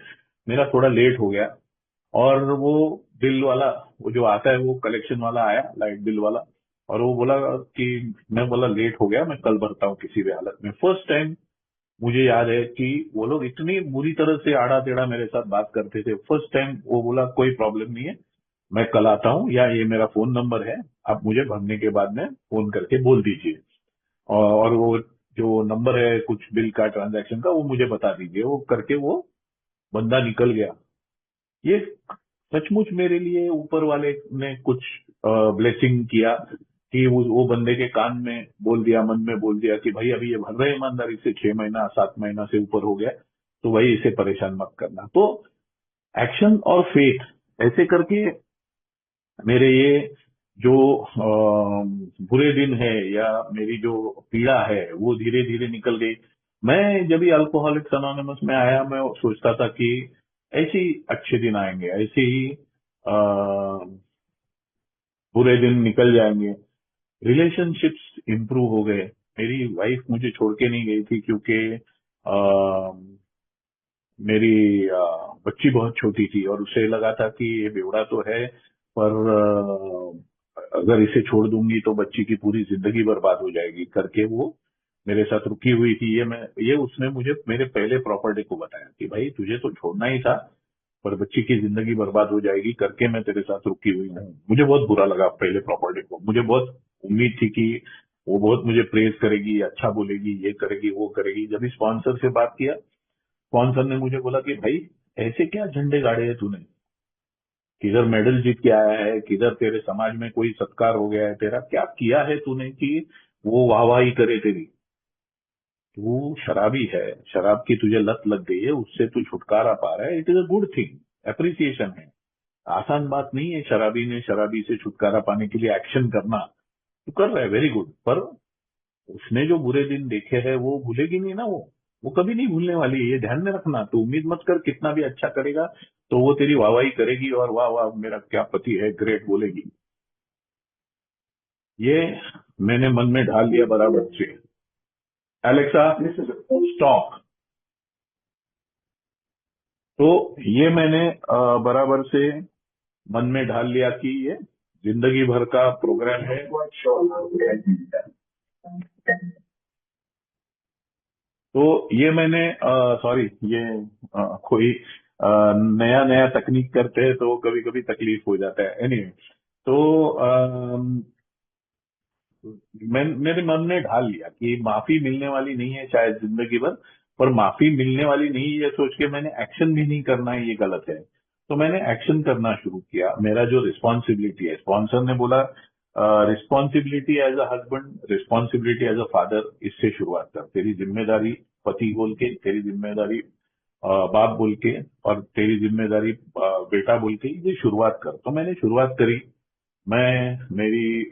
मेरा थोड़ा लेट हो गया। और वो बिल वाला, वो जो आता है वो कलेक्शन वाला आया, लाइट बिल वाला, और वो बोला कि, मैं बोला लेट हो गया, मैं कल भरता हूँ किसी भी हालत में। फर्स्ट टाइम मुझे याद है कि वो लोग इतनी बुरी तरह से आड़ा टेढ़ा मेरे साथ बात करते थे। फर्स्ट टाइम वो बोला कोई प्रॉब्लम नहीं है, मैं कल आता हूँ, या ये मेरा फोन नंबर है, आप मुझे भरने के बाद में फोन करके बोल दीजिए, और वो जो नंबर है कुछ बिल का, ट्रांजैक्शन का, वो मुझे बता दीजिए। वो करके वो बंदा निकल गया। ये सचमुच मेरे लिए ऊपर वाले ने कुछ ब्लेसिंग किया कि वो बंदे के कान में बोल दिया, मन में बोल दिया कि भाई अभी ये भर रहे ईमानदारी से, 6 महीना 7 महीना से ऊपर हो गया, तो भाई इसे परेशान मत करना। तो एक्शन और फेथ, ऐसे करके मेरे ये जो बुरे दिन है, या मेरी जो पीड़ा है, वो धीरे धीरे निकल गई। मैं जब भी अल्कोहलिक्स अनोनिमस में आया, मैं सोचता था कि ऐसे ही अच्छे दिन आएंगे, ऐसे ही बुरे दिन निकल जाएंगे। रिलेशनशिप्स इंप्रूव हो गए, मेरी वाइफ मुझे छोड़ के नहीं गई थी, क्योंकि मेरी बच्ची बहुत छोटी थी, और उसे लगा था कि ये बेवड़ा तो है, पर अगर इसे छोड़ दूंगी तो बच्ची की पूरी जिंदगी बर्बाद हो जाएगी, करके वो मेरे साथ रुकी हुई थी। ये उसने मुझे मेरे पहले प्रॉपर्टी को बताया कि भाई तुझे तो छोड़ना ही था, पर बच्ची की जिंदगी बर्बाद हो जाएगी करके मैं तेरे साथ रुकी हुई हूँ। मुझे बहुत बुरा लगा पहले प्रॉपर्टी को, मुझे बहुत उम्मीद थी कि वो बहुत मुझे प्रेज करेगी, अच्छा बोलेगी, ये करेगी वो करेगी। जब इस स्पॉन्सर से बात किया, स्पॉन्सर ने मुझे बोला कि भाई ऐसे क्या झंडे गाड़े हैं तूने, किधर मेडल जीत के आया है, किधर तेरे समाज में कोई सत्कार हो गया है तेरा, क्या किया है तूने कि वो वाहवाही करे तेरी। तू शराबी है, शराब की तुझे लत लग गई है, उससे तू छुटकारा पा रहा है, it is a good thing, appreciation है। आसान बात नहीं है शराबी से छुटकारा पाने के लिए एक्शन करना। तू कर रहा है, वेरी गुड, पर उसने जो बुरे दिन देखे हैं वो भूलेगी नहीं ना, वो कभी नहीं भूलने वाली है, ये ध्यान में रखना। तो उम्मीद मत कर कितना भी अच्छा करेगा तो वो तेरी वाहवाही करेगी, और वाह वाह मेरा क्या पति है, ग्रेट बोलेगी। ये मैंने मन में ढाल लिया बराबर से। Alexa stop. तो ये मैंने बराबर से मन में ढाल लिया कि ये जिंदगी भर का प्रोग्राम है। तो ये मैंने, सॉरी, ये कोई नया नया तकनीक करते हैं तो कभी कभी तकलीफ हो जाता है। एनीवे, तो मेरे मन ने ढाल लिया कि माफी मिलने वाली नहीं है शायद जिंदगी भर, पर माफी मिलने वाली नहीं है ये सोच के मैंने एक्शन भी नहीं करना है, ये गलत है। तो मैंने एक्शन करना शुरू किया। मेरा जो रिस्पॉन्सिबिलिटी है, स्पॉन्सर ने बोला responsibility as a husband, responsibility as a father, इससे शुरुआत कर। तेरी जिम्मेदारी पति बोल के, तेरी जिम्मेदारी बाप बोल के, और तेरी जिम्मेदारी बेटा बोल के ये शुरुआत कर। तो मैंने शुरुआत करी। मैं मेरी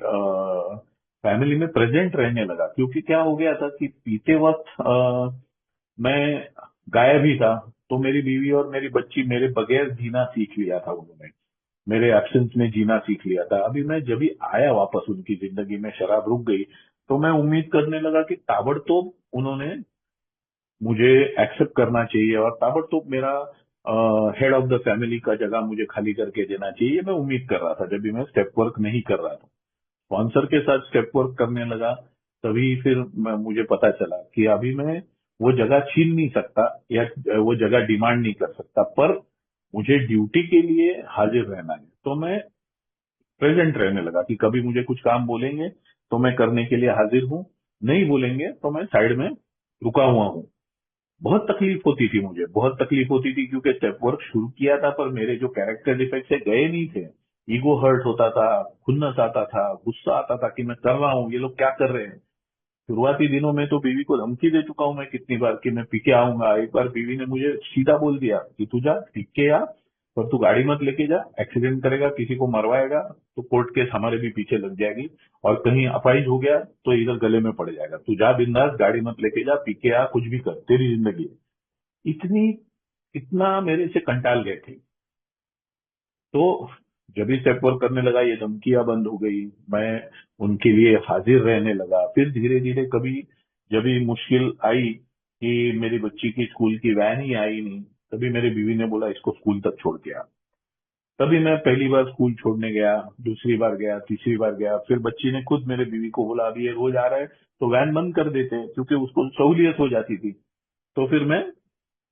फैमिली में प्रेजेंट रहने लगा, क्योंकि क्या हो गया था कि पीते वक्त मैं गायब ही था। तो मेरी बीवी और मेरी बच्ची मेरे बगैर जीना सीख लिया था उन्होंने, मेरे एब्सेंस में जीना सीख लिया था। अभी मैं जब भी आया वापस उनकी जिंदगी में, शराब रुक गई, तो मैं उम्मीद करने लगा कि ताबड़तोड़ उन्होंने मुझे एक्सेप्ट करना चाहिए और ताबड़तोड़ मेरा हेड ऑफ द फैमिली का जगह मुझे खाली करके देना चाहिए। मैं उम्मीद कर रहा था जब भी मैं स्टेप वर्क नहीं कर रहा था। स्पॉन्सर के साथ स्टेप वर्क करने लगा, तभी फिर मुझे पता चला कि अभी मैं वो जगह छीन नहीं सकता या वो जगह डिमांड नहीं कर सकता, पर मुझे ड्यूटी के लिए हाजिर रहना है। तो मैं प्रेजेंट रहने लगा कि कभी मुझे कुछ काम बोलेंगे तो मैं करने के लिए हाजिर हूँ, नहीं बोलेंगे तो मैं साइड में रुका हुआ हूँ। बहुत तकलीफ होती थी मुझे, बहुत तकलीफ होती थी, क्योंकि स्टेप वर्क शुरू किया था पर मेरे जो कैरेक्टर डिफेक्ट से गए नहीं थे। ईगो हर्ट होता था, खुन्नस आता था, गुस्सा आता था कि मैं कर रहा हूँ, ये लोग क्या कर रहे हैं। शुरुआती दिनों में तो बीवी को धमकी दे चुका हूं मैं कितनी बार कि मैं पी के आऊंगा। एक बार बीवी ने मुझे सीधा बोल दिया कि तू जा पी के आ, पर तू गाड़ी मत लेके जा, एक्सीडेंट करेगा, किसी को मरवाएगा तो कोर्ट केस हमारे भी पीछे लग जाएगी, और कहीं अपाइज हो गया तो इधर गले में पड़ जाएगा। तू जा बिंदास, गाड़ी मत लेके जा, पी के आ, कुछ भी कर, तेरी जिंदगी है। इतनी इतना मेरे से कंटाल गए थे। तो जब भी स्टेप वर्क करने लगा ये धमकियां बंद हो गई, मैं उनके लिए हाजिर रहने लगा। फिर धीरे धीरे कभी जब भी मुश्किल आई कि मेरी बच्ची की स्कूल की वैन ही आई नहीं, तभी मेरी बीवी ने बोला इसको स्कूल तक छोड़ के आ। तभी मैं पहली बार स्कूल छोड़ने गया, दूसरी बार गया, तीसरी बार गया। फिर बच्ची ने खुद मेरे बीवी को बोला अभी ये रोज आ रहा है तो वैन बंद कर देते हैं, क्योंकि उसको सहूलियत हो जाती थी। तो फिर मैं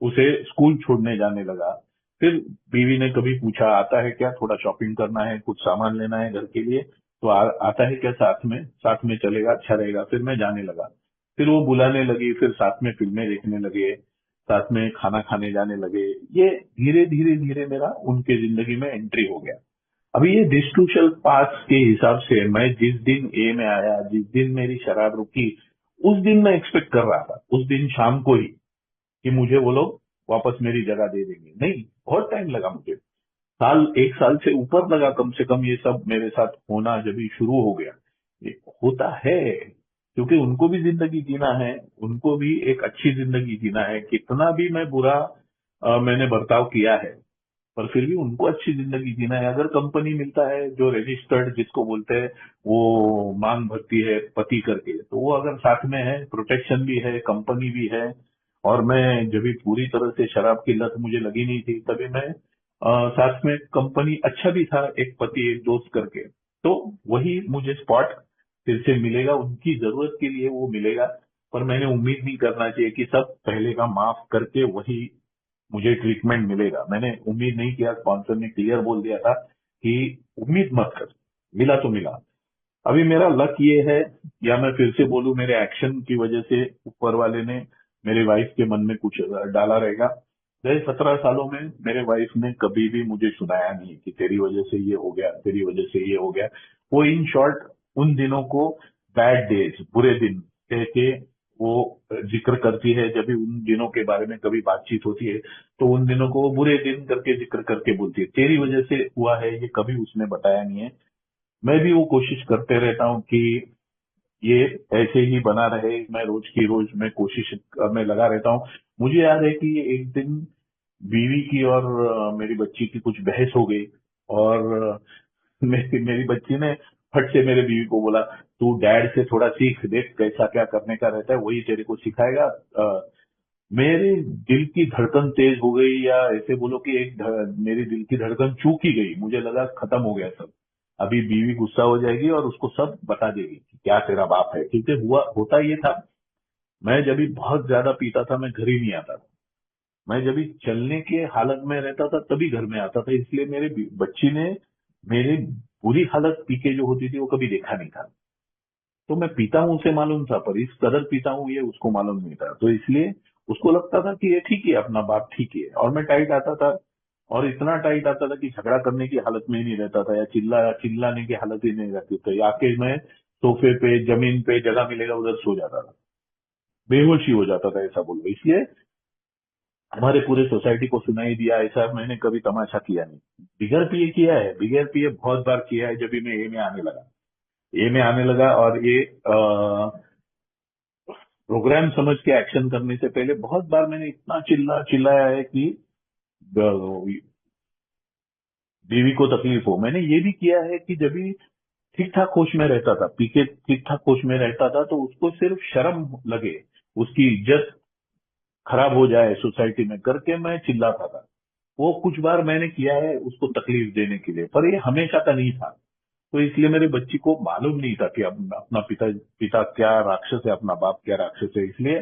उसे स्कूल छोड़ने जाने लगा। फिर बीवी ने कभी पूछा आता है क्या, थोड़ा शॉपिंग करना है, कुछ सामान लेना है घर के लिए, तो आता है क्या, साथ में चलेगा, अच्छा रहेगा। फिर मैं जाने लगा। फिर वो बुलाने लगी, फिर साथ में फिल्में देखने लगे, साथ में खाना खाने जाने लगे। ये धीरे धीरे धीरे मेरा उनके जिंदगी में एंट्री हो गया। अभी ये दिस टू शैल पास के हिसाब से मैं जिस दिन ए में आया, जिस दिन मेरी शराब रुकी, उस दिन मैं एक्सपेक्ट कर रहा था, उस दिन शाम को ही, कि मुझे वो लोग वापस मेरी जगह दे देंगे। नहीं, बहुत टाइम लगा मुझे, एक साल से ऊपर लगा कम से कम ये सब मेरे साथ होना जब ये शुरू हो गया। ये होता है क्योंकि उनको भी जिंदगी जीना है, उनको भी एक अच्छी जिंदगी जीना है। कितना भी मैं बुरा मैंने बर्ताव किया है, पर फिर भी उनको अच्छी जिंदगी जीना है। अगर कंपनी मिलता है जो रजिस्टर्ड जिसको बोलते हैं, वो मांग भरती है पति करके, तो वो अगर साथ में है, प्रोटेक्शन भी है, कंपनी भी है। और मैं जब भी पूरी तरह से शराब की लत मुझे लगी नहीं थी, तभी मैं साथ में कंपनी अच्छा भी था, एक पति एक दोस्त करके। तो वही मुझे स्पॉट फिर से मिलेगा, उनकी जरूरत के लिए वो मिलेगा। पर मैंने उम्मीद नहीं करना चाहिए कि सब पहले का माफ करके वही मुझे ट्रीटमेंट मिलेगा। मैंने उम्मीद नहीं किया, स्पॉन्सर ने क्लियर बोल दिया था कि उम्मीद मत कर, मिला तो मिला। अभी मेरा लक ये है, या मैं फिर से बोलूं मेरे एक्शन की वजह से ऊपर वाले ने मेरे वाइफ के मन में कुछ डाला रहेगा। गए 17 सालों में मेरे वाइफ ने कभी भी मुझे सुनाया नहीं कि तेरी वजह से ये हो गया, तेरी वजह से ये हो गया। वो इन शॉर्ट उन दिनों को बैड डेज, बुरे दिन कह के वो जिक्र करती है। जब भी उन दिनों के बारे में कभी बातचीत होती है तो उन दिनों को वो बुरे दिन करके जिक्र करके बोलती है, तेरी वजह से हुआ है, ये कभी उसने बताया नहीं है। मैं भी वो कोशिश करते रहता हूँ कि ये ऐसे ही बना रहे। मैं रोज की रोज मैं कोशिश में लगा रहता हूँ। मुझे याद है कि एक दिन बीवी की और मेरी बच्ची की कुछ बहस हो गई, और मेरी बच्ची ने फट से मेरे बीवी को बोला तू डैड से थोड़ा सीख, देख कैसा क्या करने का रहता है, वही तेरे को सिखाएगा। मेरे दिल की धड़कन तेज हो गई, या ऐसे बोलो कि मेरी दिल की धड़कन चूक ही गई। मुझे लगा खत्म हो गया सब, अभी बीवी गुस्सा हो जाएगी और उसको सब बता देगी कि क्या तेरा बाप है। ठीक है, हुआ होता ये था, मैं जब भी बहुत ज्यादा पीता था मैं घर ही नहीं आता था। मैं जब भी चलने के हालत में रहता था तभी घर में आता था, इसलिए मेरे बच्ची ने मेरी बुरी हालत पी के जो होती थी वो कभी देखा नहीं था। तो मैं पीता हूं उसे मालूम था, पर इस कदर पीता हूं ये उसको मालूम नहीं था। तो इसलिए उसको लगता था कि ये ठीक है, अपना बाप ठीक है। और मैं टाइट आता था, और इतना टाइट आता था कि झगड़ा करने की हालत में ही नहीं रहता था, या चिल्लाने की हालत ही नहीं रहती थी। आके मैं सोफे पे, जमीन पे, जगह मिलेगा उधर सो जाता था, बेहोश ही हो जाता था, ऐसा बोलो। इसलिए हमारे पूरे सोसाइटी को सुनाई दिया, ऐसा मैंने कभी तमाशा किया नहीं। बिगर पिए किया है, बिगर पिए बहुत बार किया है, जब भी मैं ए में आने लगा। ए में आने लगा, और ये प्रोग्राम समझ के एक्शन करने से पहले बहुत बार मैंने इतना चिल्लाया है कि बीवी को तकलीफ हो। मैंने ये भी किया है कि जब भी ठीक ठाक होश में रहता था, पी के ठीक ठाक होश में रहता था, तो उसको सिर्फ शर्म लगे, उसकी इज्जत खराब हो जाए सोसाइटी में करके मैं चिल्लाता था। वो कुछ बार मैंने किया है उसको तकलीफ देने के लिए, पर ये हमेशा का नहीं था। तो इसलिए मेरे बच्ची को मालूम नहीं था कि अपना पिता पिता क्या राक्षस है, अपना बाप क्या राक्षस है। इसलिए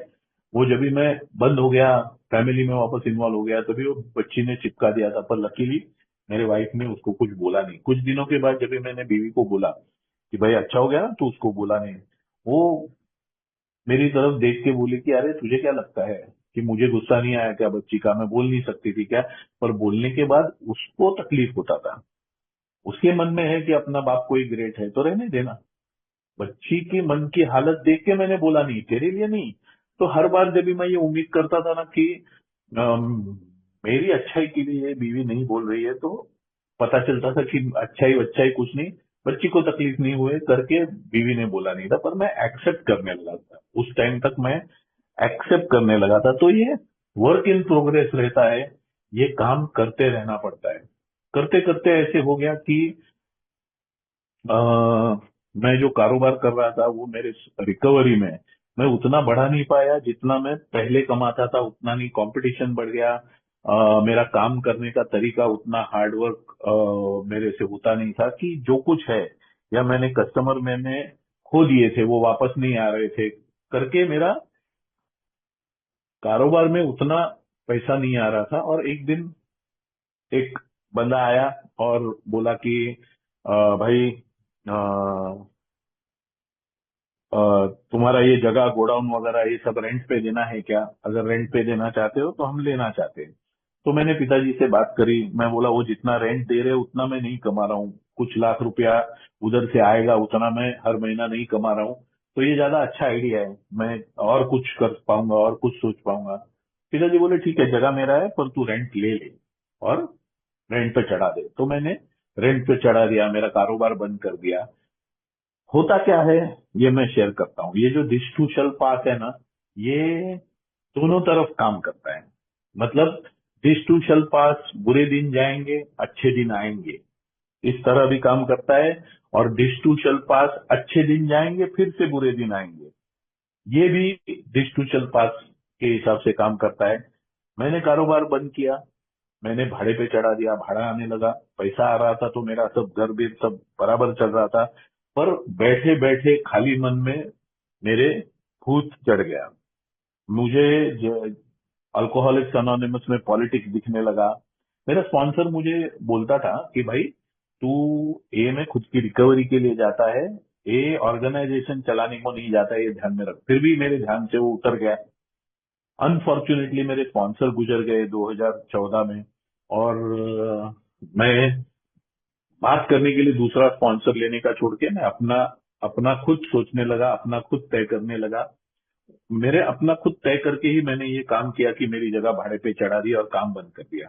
वो जब भी मैं बंद हो गया, फैमिली में वापस इन्वॉल्व हो गया, तभी वो बच्ची ने चिपका दिया था। पर लकीली मेरे वाइफ ने उसको कुछ बोला नहीं। कुछ दिनों के बाद जब भी मैंने बीवी को बोला कि भाई अच्छा हो गया ना, तो उसको बोला नहीं। वो मेरी तरफ देख के बोली कि अरे तुझे क्या लगता है कि मुझे गुस्सा नहीं आया क्या बच्ची का, मैं बोल नहीं सकती थी क्या। पर बोलने के बाद उसको तकलीफ होता था। उसके मन में है कि अपना बाप कोई ग्रेट है, तो रहने देना। बच्ची के मन की हालत देख के मैंने बोला नहीं, तेरे लिए नहीं। तो हर बार जब भी मैं ये उम्मीद करता था ना कि मेरी अच्छाई के लिए ये बीवी नहीं बोल रही है, तो पता चलता था कि अच्छाई अच्छाई कुछ नहीं, बच्ची को तकलीफ नहीं हुए करके बीवी ने बोला नहीं था। पर मैं एक्सेप्ट करने लगा था, उस टाइम तक मैं एक्सेप्ट करने लगा था। तो ये वर्क इन प्रोग्रेस रहता है, ये काम करते रहना पड़ता है। करते करते ऐसे हो गया कि अ, मैं जो कारोबार कर रहा था वो मेरे रिकवरी में मैं उतना बढ़ा नहीं पाया जितना मैं पहले कमाता था, उतना नहीं। कंपटीशन बढ़ गया। मेरा काम करने का तरीका उतना हार्डवर्क मेरे से होता नहीं था कि जो कुछ है, या मैंने खो दिए थे, वो वापस नहीं आ रहे थे करके मेरा कारोबार में उतना पैसा नहीं आ रहा था। और एक दिन एक बंदा आया और बोला कि भाई, तुम्हारा ये जगह गोडाउन वगैरह ये सब रेंट पे देना है क्या? अगर रेंट पे देना चाहते हो तो हम लेना चाहते हैं। तो मैंने पिताजी से बात करी, मैं बोला वो जितना रेंट दे रहे हो उतना मैं नहीं कमा रहा हूँ, कुछ लाख रुपया उधर से आएगा, उतना मैं हर महीना नहीं कमा रहा हूँ। तो ये ज्यादा अच्छा आइडिया है, मैं और कुछ कर पाऊंगा और कुछ सोच पाऊंगा। पिताजी बोले ठीक है, जगह मेरा है पर तू रेंट ले ले और रेंट पे चढ़ा दे। तो मैंने रेंट पे चढ़ा दिया, मेरा कारोबार बंद कर दिया। होता क्या है ये मैं शेयर करता हूँ। ये जो दिस टू शल पास है ना, ये दोनों तरफ काम करता है। मतलब दिस टू शल पास, बुरे दिन जाएंगे अच्छे दिन आएंगे, इस तरह भी काम करता है। और दिस टू शल पास, अच्छे दिन जाएंगे फिर से बुरे दिन आएंगे, ये भी दिस टू शल पास के हिसाब से काम करता है। मैंने कारोबार बंद किया, मैंने भाड़े पे चढ़ा दिया, भाड़ा आने लगा, पैसा आ रहा था, तो मेरा सब घर भी सब बराबर चल रहा था। पर बैठे बैठे खाली मन में मेरे भूत चढ़ गया। मुझे अल्कोहलिक्स अनोनिमस में पॉलिटिक्स दिखने लगा। मेरा स्पॉन्सर मुझे बोलता था कि भाई तू ए में खुद की रिकवरी के लिए जाता है, ए ऑर्गेनाइजेशन चलाने को नहीं जाता है, ये ध्यान में रख। फिर भी मेरे ध्यान से वो उतर गया। अनफॉर्चुनेटली मेरे स्पॉन्सर गुजर गए 2014 में। और मैं बात करने के लिए दूसरा स्पॉन्सर लेने का छोड़ के मैं अपना अपना खुद सोचने लगा, अपना खुद तय करने लगा। मेरे अपना खुद तय करके ही मैंने ये काम किया कि मेरी जगह भाड़े पे चढ़ा दी और काम बंद कर दिया।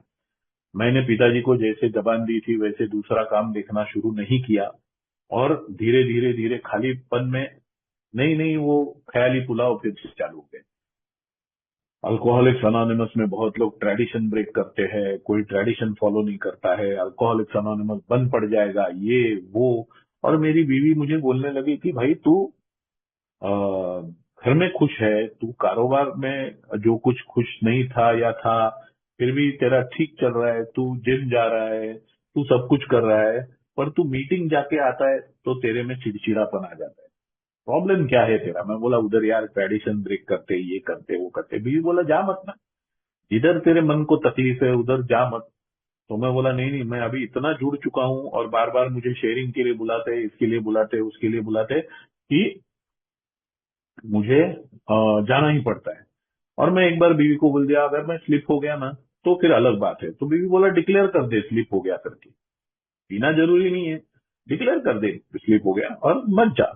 मैंने पिताजी को जैसे जबान दी थी वैसे दूसरा काम देखना शुरू नहीं किया। और धीरे धीरे धीरे खालीपन में नहीं नहीं वो ख्याली पुलाव फिर से चालू हो गए। अल्कोहलिक्स अनोनिमस में बहुत लोग ट्रेडिशन ब्रेक करते हैं, कोई ट्रेडिशन फॉलो नहीं करता है, अल्कोहलिक्स अनोनिमस बंद पड़ जाएगा, ये वो। और मेरी बीवी मुझे बोलने लगी कि भाई तू घर में खुश है, तू कारोबार में जो कुछ खुश नहीं था या था, फिर भी तेरा ठीक चल रहा है, तू जिम जा रहा है, तू सब कुछ कर रहा है, पर तू मीटिंग जाके आता है तो तेरे में चिड़चिड़ापन आ जाता है। प्रॉब्लम क्या है तेरा? मैं बोला उधर यार पेडिशन ब्रेक करते, ये करते, वो करते। बीवी बोला जा मत ना, इधर तेरे मन को तकलीफ है उधर जा मत। तो मैं बोला नहीं नहीं, मैं अभी इतना जुड़ चुका हूं और बार बार मुझे शेयरिंग के लिए बुलाते हैं, इसके लिए बुलाते हैं, उसके लिए बुलाते हैं, कि मुझे जाना ही पड़ता है। और मैं एक बार बीवी को बोल दिया अगर मैं स्लिप हो गया ना तो फिर अलग बात है। तो बीवी बोला डिक्लेयर कर दे स्लिप हो गया करके, पीना जरूरी नहीं है, डिक्लेयर कर दे स्लिप हो गया और मत जा।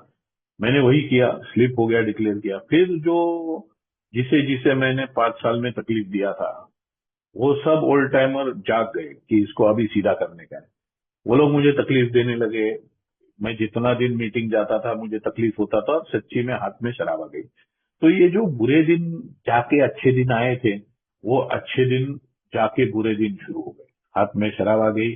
मैंने वही किया, स्लिप हो गया, डिक्लेयर किया। फिर जो जिसे जिसे मैंने 5 साल में तकलीफ दिया था, वो सब ओल्ड टाइमर जाग गए कि इसको अभी सीधा करने का है। वो लोग मुझे तकलीफ देने लगे। मैं जितना दिन मीटिंग जाता था मुझे तकलीफ होता था, और सच्ची में हाथ में शराब आ गई। तो ये जो बुरे दिन जाके अच्छे दिन आए थे, वो अच्छे दिन जाके बुरे दिन शुरू हो गए। हाथ में शराब आ गई।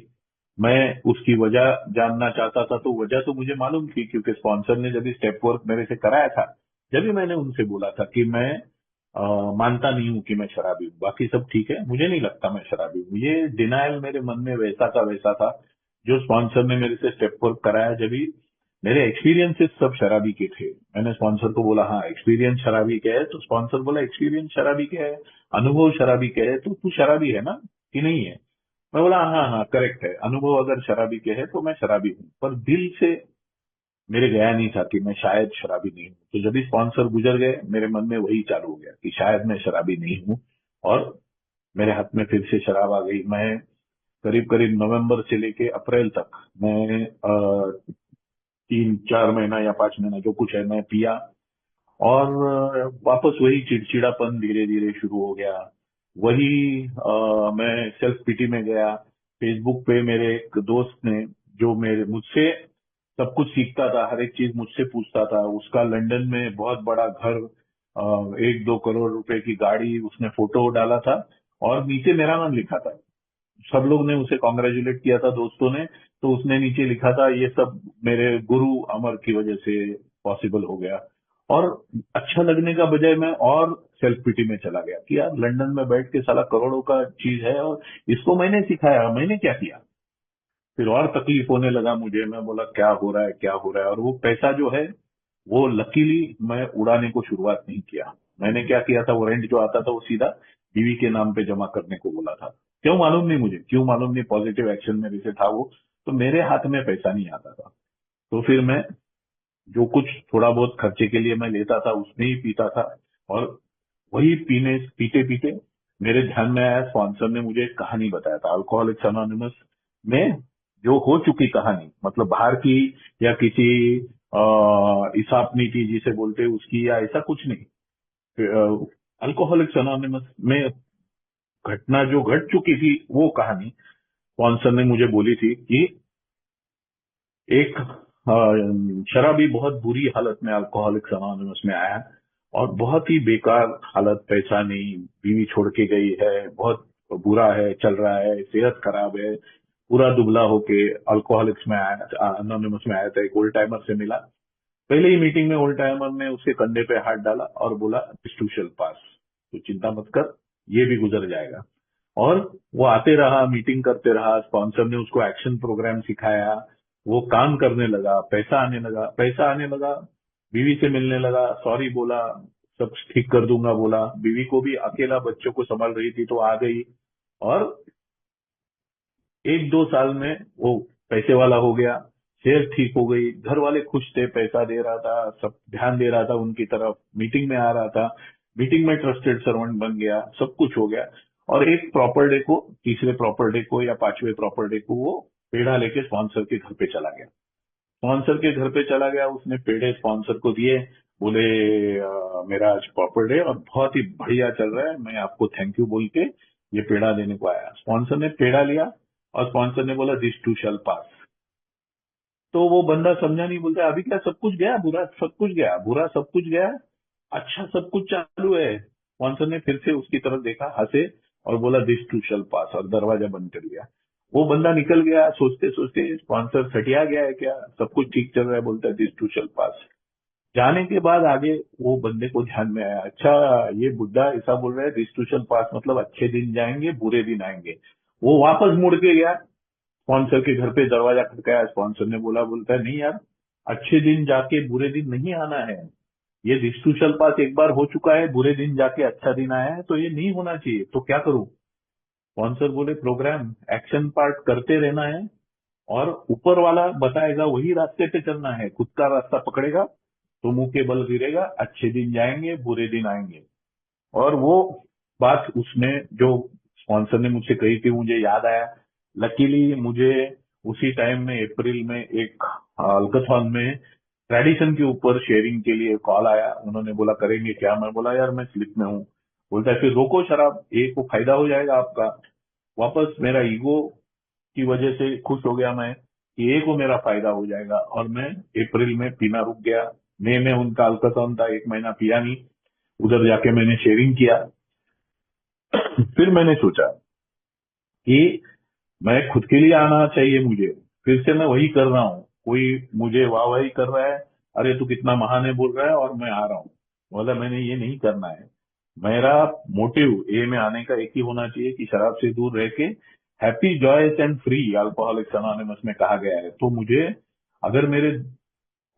मैं उसकी वजह जानना चाहता था, तो वजह तो मुझे मालूम थी, क्योंकि स्पॉन्सर ने जब स्टेप वर्क मेरे से कराया था, जब भी मैंने उनसे बोला था कि मैं मानता नहीं हूं कि मैं शराबी हूँ, बाकी सब ठीक है, मुझे नहीं लगता मैं शराबी हूँ। ये डिनायल मेरे मन में वैसा का वैसा था। जो स्पॉन्सर ने मेरे से स्टेप वर्क कराया, जब भी मेरे एक्सपीरियंसेस सब शराबी के थे। मैंने स्पॉन्सर को बोला हाँ एक्सपीरियंस शराबी क्या है, तो स्पॉन्सर बोला एक्सपीरियंस शराबी क्या है, अनुभव शराबी क्या है, तो तू शराबी है ना कि नहीं है? मैं बोला हाँ हाँ करेक्ट है, अनुभव अगर शराबी के है तो मैं शराबी हूँ, पर दिल से मेरे गया नहीं था कि मैं शायद शराबी नहीं हूँ। तो जब भी स्पॉन्सर गुजर गए, मेरे मन में वही चालू हो गया कि शायद मैं शराबी नहीं हूँ। और मेरे हाथ में फिर से शराब आ गई। मैं करीब करीब नवंबर से लेके अप्रैल तक मैं 3-4 महीना या 5 महीना जो कुछ है मैं पिया। और वापस वही चिड़चिड़ापन धीरे धीरे शुरू हो गया। वही मैं सेल्फ पिटी में गया। फेसबुक पे मेरे एक दोस्त ने, जो मेरे मुझसे सब कुछ सीखता था, हर एक चीज मुझसे पूछता था, उसका लंदन में बहुत बड़ा घर, 1-2 करोड़ रुपए की गाड़ी, उसने फोटो डाला था और नीचे मेरा नाम लिखा था। सब लोग ने उसे कॉन्ग्रेचुलेट किया था, दोस्तों ने। तो उसने नीचे लिखा था ये सब मेरे गुरु अमर की वजह से पॉसिबल हो गया। और अच्छा लगने का बजाय मैं और सेल्फ पिटी में चला गया कि यार लंदन में बैठ के साला करोड़ों का चीज है और इसको मैंने सिखाया, मैंने क्या किया। फिर और तकलीफ होने लगा मुझे। मैं बोला क्या हो रहा है, क्या हो रहा है। और वो पैसा जो है, वो लकीली मैं उड़ाने को शुरुआत नहीं किया। मैंने क्या किया था, वो रेंट जो आता था वो सीधा बीवी के नाम पे जमा करने को बोला था। क्यों मालूम नहीं मुझे, क्यों मालूम नहीं, पॉजिटिव एक्शन मेरे से था वो। तो मेरे हाथ में पैसा नहीं आता था। तो फिर मैं जो कुछ थोड़ा बहुत खर्चे के लिए मैं लेता था उसमें ही पीता था। और वही पीने पीते पीते मेरे ध्यान में आया, स्पॉन्सर ने मुझे एक कहानी बताया था अल्कोहलिक्स अनोनिमस में, जो हो चुकी कहानी, मतलब बाहर की या किसी इसाप नीति जिसे बोलते हैं उसकी, या ऐसा कुछ नहीं। अल्कोहलिक्स अनोनिमस में घटना जो घट चुकी थी वो कहानी स्पॉन्सर ने मुझे बोली थी कि एक शराबी बहुत बुरी हालत में अल्कोहलिक्स अनोनिमस में आया, और बहुत ही बेकार हालत, पैसा नहीं, बीवी छोड़ के गई है, बहुत बुरा है, चल रहा है, सेहत खराब है, पूरा दुबला होके अल्कोहलिक्स में आया, अनोनिमस में आया था। एक ओल्ड टाइमर से मिला। पहले ही मीटिंग में ओल्ड टाइमर ने उसके कंधे पे हाथ डाला और बोला दिस टू शैल पास, तो चिंता मत कर, ये भी गुजर जाएगा। और वो आते रहा, मीटिंग करते रहा, स्पॉन्सर ने उसको एक्शन प्रोग्राम सिखाया, वो काम करने लगा, पैसा आने लगा, पैसा आने लगा, बीवी से मिलने लगा, सॉरी बोला, सब ठीक कर दूंगा बोला। बीवी को भी अकेला बच्चों को संभाल रही थी तो आ गई। और 1-2 साल में वो पैसे वाला हो गया, सेहत ठीक हो गई, घर वाले खुश थे, पैसा दे रहा था, सब ध्यान दे रहा था उनकी तरफ, मीटिंग में आ रहा था, मीटिंग में ट्रस्टेड सर्वेंट बन गया, सब कुछ हो गया। और एक प्रॉपर डे को, तीसरे प्रॉपर डे को या 5वें प्रॉपर डे को, वो पेड़ा लेके स्पॉन्सर के घर पे चला गया। स्पॉन्सर के घर पे चला गया, उसने पेड़े स्पॉन्सर को दिए, बोले मेरा आज प्रॉपर डे और बहुत ही बढ़िया चल रहा है, मैं आपको थैंक यू बोल के ये पेड़ा देने को आया। स्पॉन्सर ने पेड़ा लिया और स्पॉन्सर ने बोला दिस टू शैल पास। तो वो बंदा समझा नहीं, बोलता अभी क्या सब कुछ गया, बुरा सब कुछ गया, बुरा सब कुछ गया, अच्छा सब कुछ चालू है। स्पॉन्सर ने फिर से उसकी तरफ देखा, हंसे और बोला दिस टू शैल पास, और दरवाजा बंद कर दिया। वो बंदा निकल गया, सोचते सोचते स्पॉन्सर सटिया गया है क्या, सब कुछ ठीक चल रहा है, बोलता है दिस टू शैल पास। जाने के बाद आगे वो बंदे को ध्यान में आया, अच्छा ये बुड्ढा ऐसा बोल रहा है डिस्ट्रीब्यूशन पास मतलब अच्छे दिन जाएंगे बुरे दिन आएंगे। वो वापस मुड़ के गया, स्पॉन्सर के घर पे दरवाजा खटकाया, स्पॉन्सर ने बोलता है नहीं यार, अच्छे दिन जाके बुरे दिन नहीं आना है। ये डिस्ट्रीब्यूशन पास एक बार हो चुका है, बुरे दिन जाके अच्छा दिन आया है, तो ये नहीं होना चाहिए, तो क्या करूं। स्पॉन्सर बोले प्रोग्राम एक्शन पार्ट करते रहना है, और ऊपर वाला बताएगा वही रास्ते पे चलना है, खुद का रास्ता पकड़ेगा तो मुंह के बल गिरेगा, अच्छे दिन जाएंगे बुरे दिन आएंगे। और वो बात उसने जो स्पॉन्सर ने मुझसे कही थी मुझे याद आया। लकीली मुझे उसी टाइम में अप्रैल में एक हल्काथॉन में ट्रेडिशन के ऊपर शेयरिंग के लिए कॉल आया, उन्होंने बोला करेंगे क्या, मैं बोला यार मैं स्लिप में हूँ। बोलता है फिर रोको शराब, एक को फायदा हो जाएगा आपका। वापस मेरा ईगो की वजह से खुश हो गया मैं कि एक को मेरा फायदा हो जाएगा, और मैं अप्रैल में पीना रुक गया। मई में उनका अल्ट्रासाउंड था, एक महीना पिया नहीं। उधर जाके मैंने शेयरिंग किया। फिर मैंने सोचा कि मैं खुद के लिए आना चाहिए मुझे, फिर से मैं वही कर रहा हूँ, कोई मुझे वाहवाही कर रहा है, अरे तू कितना महान है बोल रहा है और मैं आ रहा हूँ। बोला मैंने ये नहीं करना है। मेरा मोटिव ए में आने का एक ही होना चाहिए कि शराब से दूर रह के happy joyous and free alcoholics anonymous में कहा गया है। तो मुझे अगर मेरे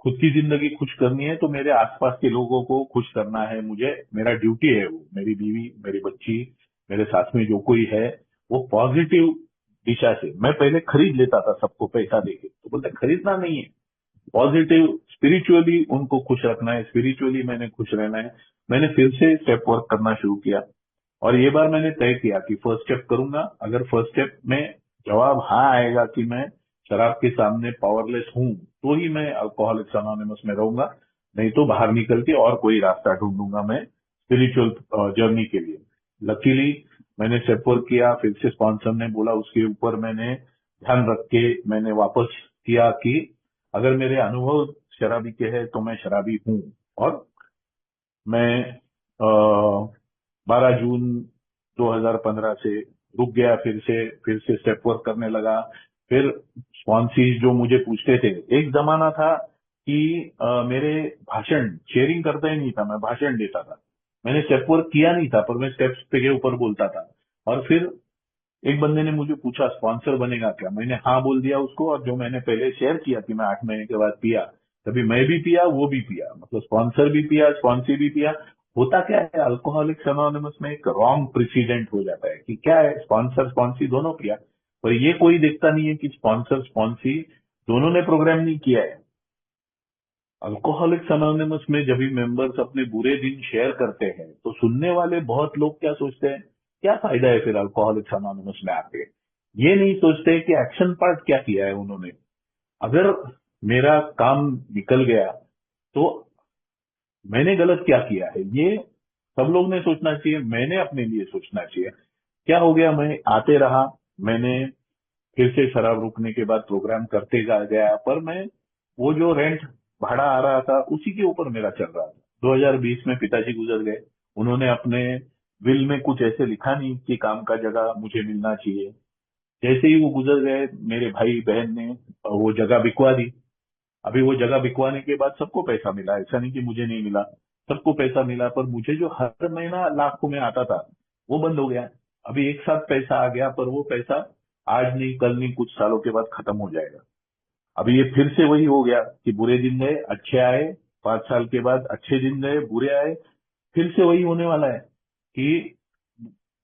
खुद की जिंदगी खुश करनी है तो मेरे आसपास के लोगों को खुश करना है, मुझे मेरा ड्यूटी है वो, मेरी बीवी मेरी बच्ची मेरे साथ में जो कोई है वो पॉजिटिव दिशा से। मैं पहले खरीद लेता था सबको पैसा देके, तो बोलते खरीदना नहीं है, पॉजिटिव स्पिरिचुअली उनको खुश रखना है, स्पिरिचुअली मैंने खुश रहना है। मैंने फिर से स्टेप वर्क करना शुरू किया, और ये बार मैंने तय किया कि फर्स्ट स्टेप करूंगा। अगर फर्स्ट स्टेप में जवाब हाँ आएगा कि मैं शराब के सामने पावरलेस हूं, तो ही मैं अल्कोहलिक्स अनोनिमस में रहूंगा, नहीं तो बाहर निकल के और कोई रास्ता ढूंढूंगा मैं स्पिरिचुअल जर्नी के लिए। लकीली मैंने स्टेप वर्क किया, फिर से स्पॉन्सर ने बोला उसके ऊपर मैंने ध्यान रख के मैंने वापस किया कि अगर मेरे अनुभव शराबी के हैं तो मैं शराबी हूं। और मैं 12 जून 2015 से रुक गया, फिर से स्टेप वर्क करने लगा। फिर स्पॉन्सीज जो मुझे पूछते थे, एक जमाना था कि मेरे भाषण शेयरिंग करता ही नहीं था, मैं भाषण देता था। मैंने स्टेप वर्क किया नहीं था पर मैं स्टेप्स पे के ऊपर बोलता था। और फिर एक बंदे ने मुझे पूछा स्पॉन्सर बनेगा क्या, मैंने हाँ बोल दिया उसको। और जो मैंने पहले शेयर किया कि मैं 8 महीने के बाद पिया, तभी मैं भी पिया वो भी पिया, मतलब स्पॉन्सर भी पिया स्पॉन्सी भी पिया। होता क्या है अल्कोहलिक्स अनोनिमस में एक रॉन्ग प्रेसिडेंट हो जाता है कि क्या है स्पॉन्सर स्पॉन्सी दोनों पिया, पर ये कोई देखता नहीं है कि स्पॉन्सर स्पॉन्सी दोनों ने प्रोग्राम नहीं किया है। अल्कोहलिक्स अनोनिमस में जब भी मेंबर्स अपने बुरे दिन शेयर करते हैं तो सुनने वाले बहुत लोग क्या सोचते हैं, क्या फायदा है फिर अल्कोहलिक्स अनोनिमस में आके। ये नहीं सोचते कि एक्शन पार्ट क्या किया है उन्होंने। अगर मेरा काम निकल गया तो मैंने गलत क्या किया है, ये सब लोग ने सोचना चाहिए, मैंने अपने लिए सोचना चाहिए। क्या हो गया, मैं आते रहा, मैंने फिर से शराब रुकने के बाद प्रोग्राम करते गया, पर मैं वो जो रेंट भाड़ा आ रहा था उसी के ऊपर मेरा चल रहा था। 2020 में पिताजी गुजर गए, उन्होंने अपने विल में कुछ ऐसे लिखा नहीं कि काम का जगह मुझे मिलना चाहिए। जैसे ही वो गुजर गए मेरे भाई बहन ने वो जगह बिकवा दी। अभी वो जगह बिकवाने के बाद सबको पैसा मिला, ऐसा नहीं कि मुझे नहीं मिला, सबको पैसा मिला, पर मुझे जो हर महीना लाखों में आता था वो बंद हो गया। अभी एक साथ पैसा आ गया, पर वो पैसा आज नहीं कल नहीं कुछ सालों के बाद खत्म हो जाएगा। अभी ये फिर से वही हो गया कि बुरे दिन गए अच्छे आए, 5 साल के बाद अच्छे दिन गए बुरे आए। फिर से वही होने वाला है कि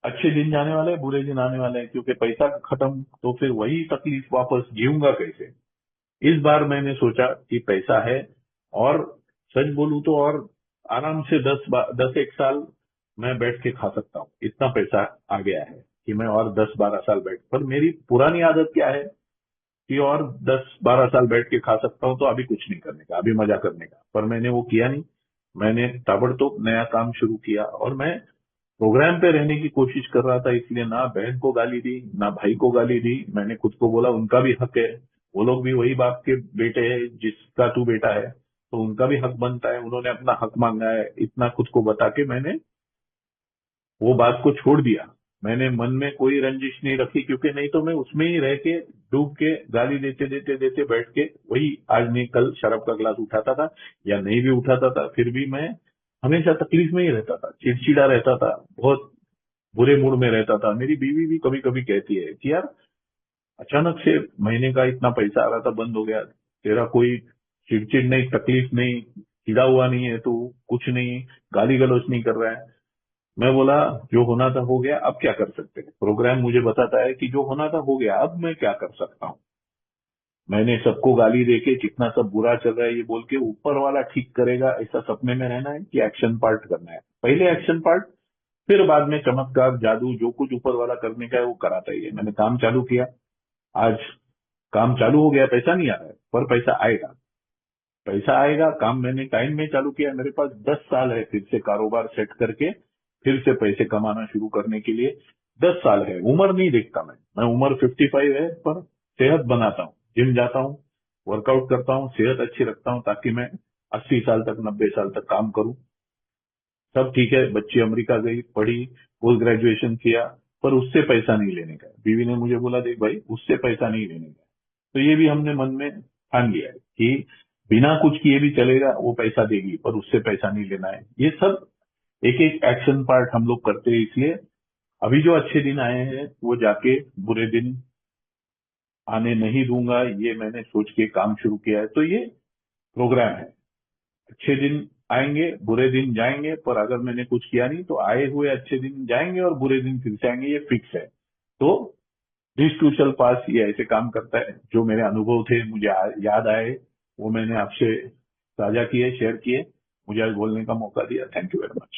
अच्छे दिन जाने वाले हैं बुरे दिन आने वाले हैं, क्योंकि पैसा खत्म, तो फिर वही तकलीफ वापस जीऊंगा कैसे। इस बार मैंने सोचा कि पैसा है, और सच बोलूं तो और आराम से 10 एक साल मैं बैठ के खा सकता हूँ, इतना पैसा आ गया है कि मैं और 10-12 साल बैठ। पर मेरी पुरानी आदत क्या है कि और 10-12 साल बैठ के खा सकता हूँ, तो अभी कुछ नहीं करने का, अभी मजा करने का। पर मैंने वो किया नहीं, मैंने ताबड़तोड़ नया काम शुरू किया, और मैं प्रोग्राम पे रहने की कोशिश कर रहा था, इसलिए ना बहन को गाली दी ना भाई को गाली दी। मैंने खुद को बोला उनका भी हक है, वो लोग भी वही बाप के बेटे हैं जिसका तू बेटा है, तो उनका भी हक बनता है, उन्होंने अपना हक मांगा है। इतना खुद को बता के मैंने वो बात को छोड़ दिया। मैंने मन में कोई रंजिश नहीं रखी, क्योंकि नहीं तो मैं उसमें ही रह के डूब के गाली देते देते देते बैठ के वही आज नहीं कल शराब का गिलास उठाता था या नहीं भी उठाता था, फिर भी मैं हमेशा तकलीफ में ही रहता था, चिड़चिड़ा रहता था, बहुत बुरे मूड में रहता था। मेरी बीवी भी कभी कभी कहती है कि यार अचानक से महीने का इतना पैसा आ रहा था बंद हो गया, तेरा कोई चिड़चिड़ नहीं, तकलीफ नहीं, चिड़ा हुआ नहीं है, तू कुछ नहीं, गाली गलौज नहीं कर रहा है। मैं बोला जो होना था हो गया, अब क्या कर सकते हैं। प्रोग्राम मुझे बताता है कि जो होना था हो गया, अब मैं क्या कर सकता हूँ। मैंने सबको गाली देके जितना सब बुरा चल रहा है ये बोल के ऊपर वाला ठीक करेगा ऐसा सपने में रहना है कि एक्शन पार्ट करना है। पहले एक्शन पार्ट, फिर बाद में चमत्कार जादू जो कुछ ऊपर वाला करने का है वो कराता ही है। मैंने काम चालू किया, आज काम चालू हो गया, पैसा नहीं आ रहा है पर पैसा आएगा, पैसा आएगा। काम मैंने टाइम में चालू किया, मेरे पास 10 साल है फिर से कारोबार सेट करके फिर से पैसे कमाना शुरू करने के लिए। 10 साल है, उम्र नहीं देखता मैं उम्र 55 है पर सेहत बनाता हूँ, जिम जाता हूँ, वर्कआउट करता हूँ, सेहत अच्छी रखता हूँ ताकि मैं 80 साल तक 90 साल तक काम करूँ। सब ठीक है, बच्ची अमेरिका गई, पढ़ी, पोस्ट ग्रेजुएशन किया, पर उससे पैसा नहीं लेने का। बीवी ने मुझे बोला देख भाई उससे पैसा नहीं लेने का। तो ये भी हमने मन में ठान लिया है कि बिना कुछ किए भी चलेगा, वो पैसा देगी पर उससे पैसा नहीं लेना है। ये सब एक एक एक्शन पार्ट हम लोग करते हैं, इसलिए अभी जो अच्छे दिन आए हैं वो जाके बुरे दिन आने नहीं दूंगा, ये मैंने सोच के काम शुरू किया है। तो ये प्रोग्राम है, अच्छे दिन आएंगे बुरे दिन जाएंगे, पर अगर मैंने कुछ किया नहीं तो आए हुए अच्छे दिन जाएंगे और बुरे दिन फिर से आएंगे, ये फिक्स है। तो दिस टू शल पास ये ऐसे काम करता है। जो मेरे अनुभव थे मुझे याद आए वो मैंने आपसे साझा किए, शेयर किए, मुझे आज बोलने का मौका दिया। Thank you very much.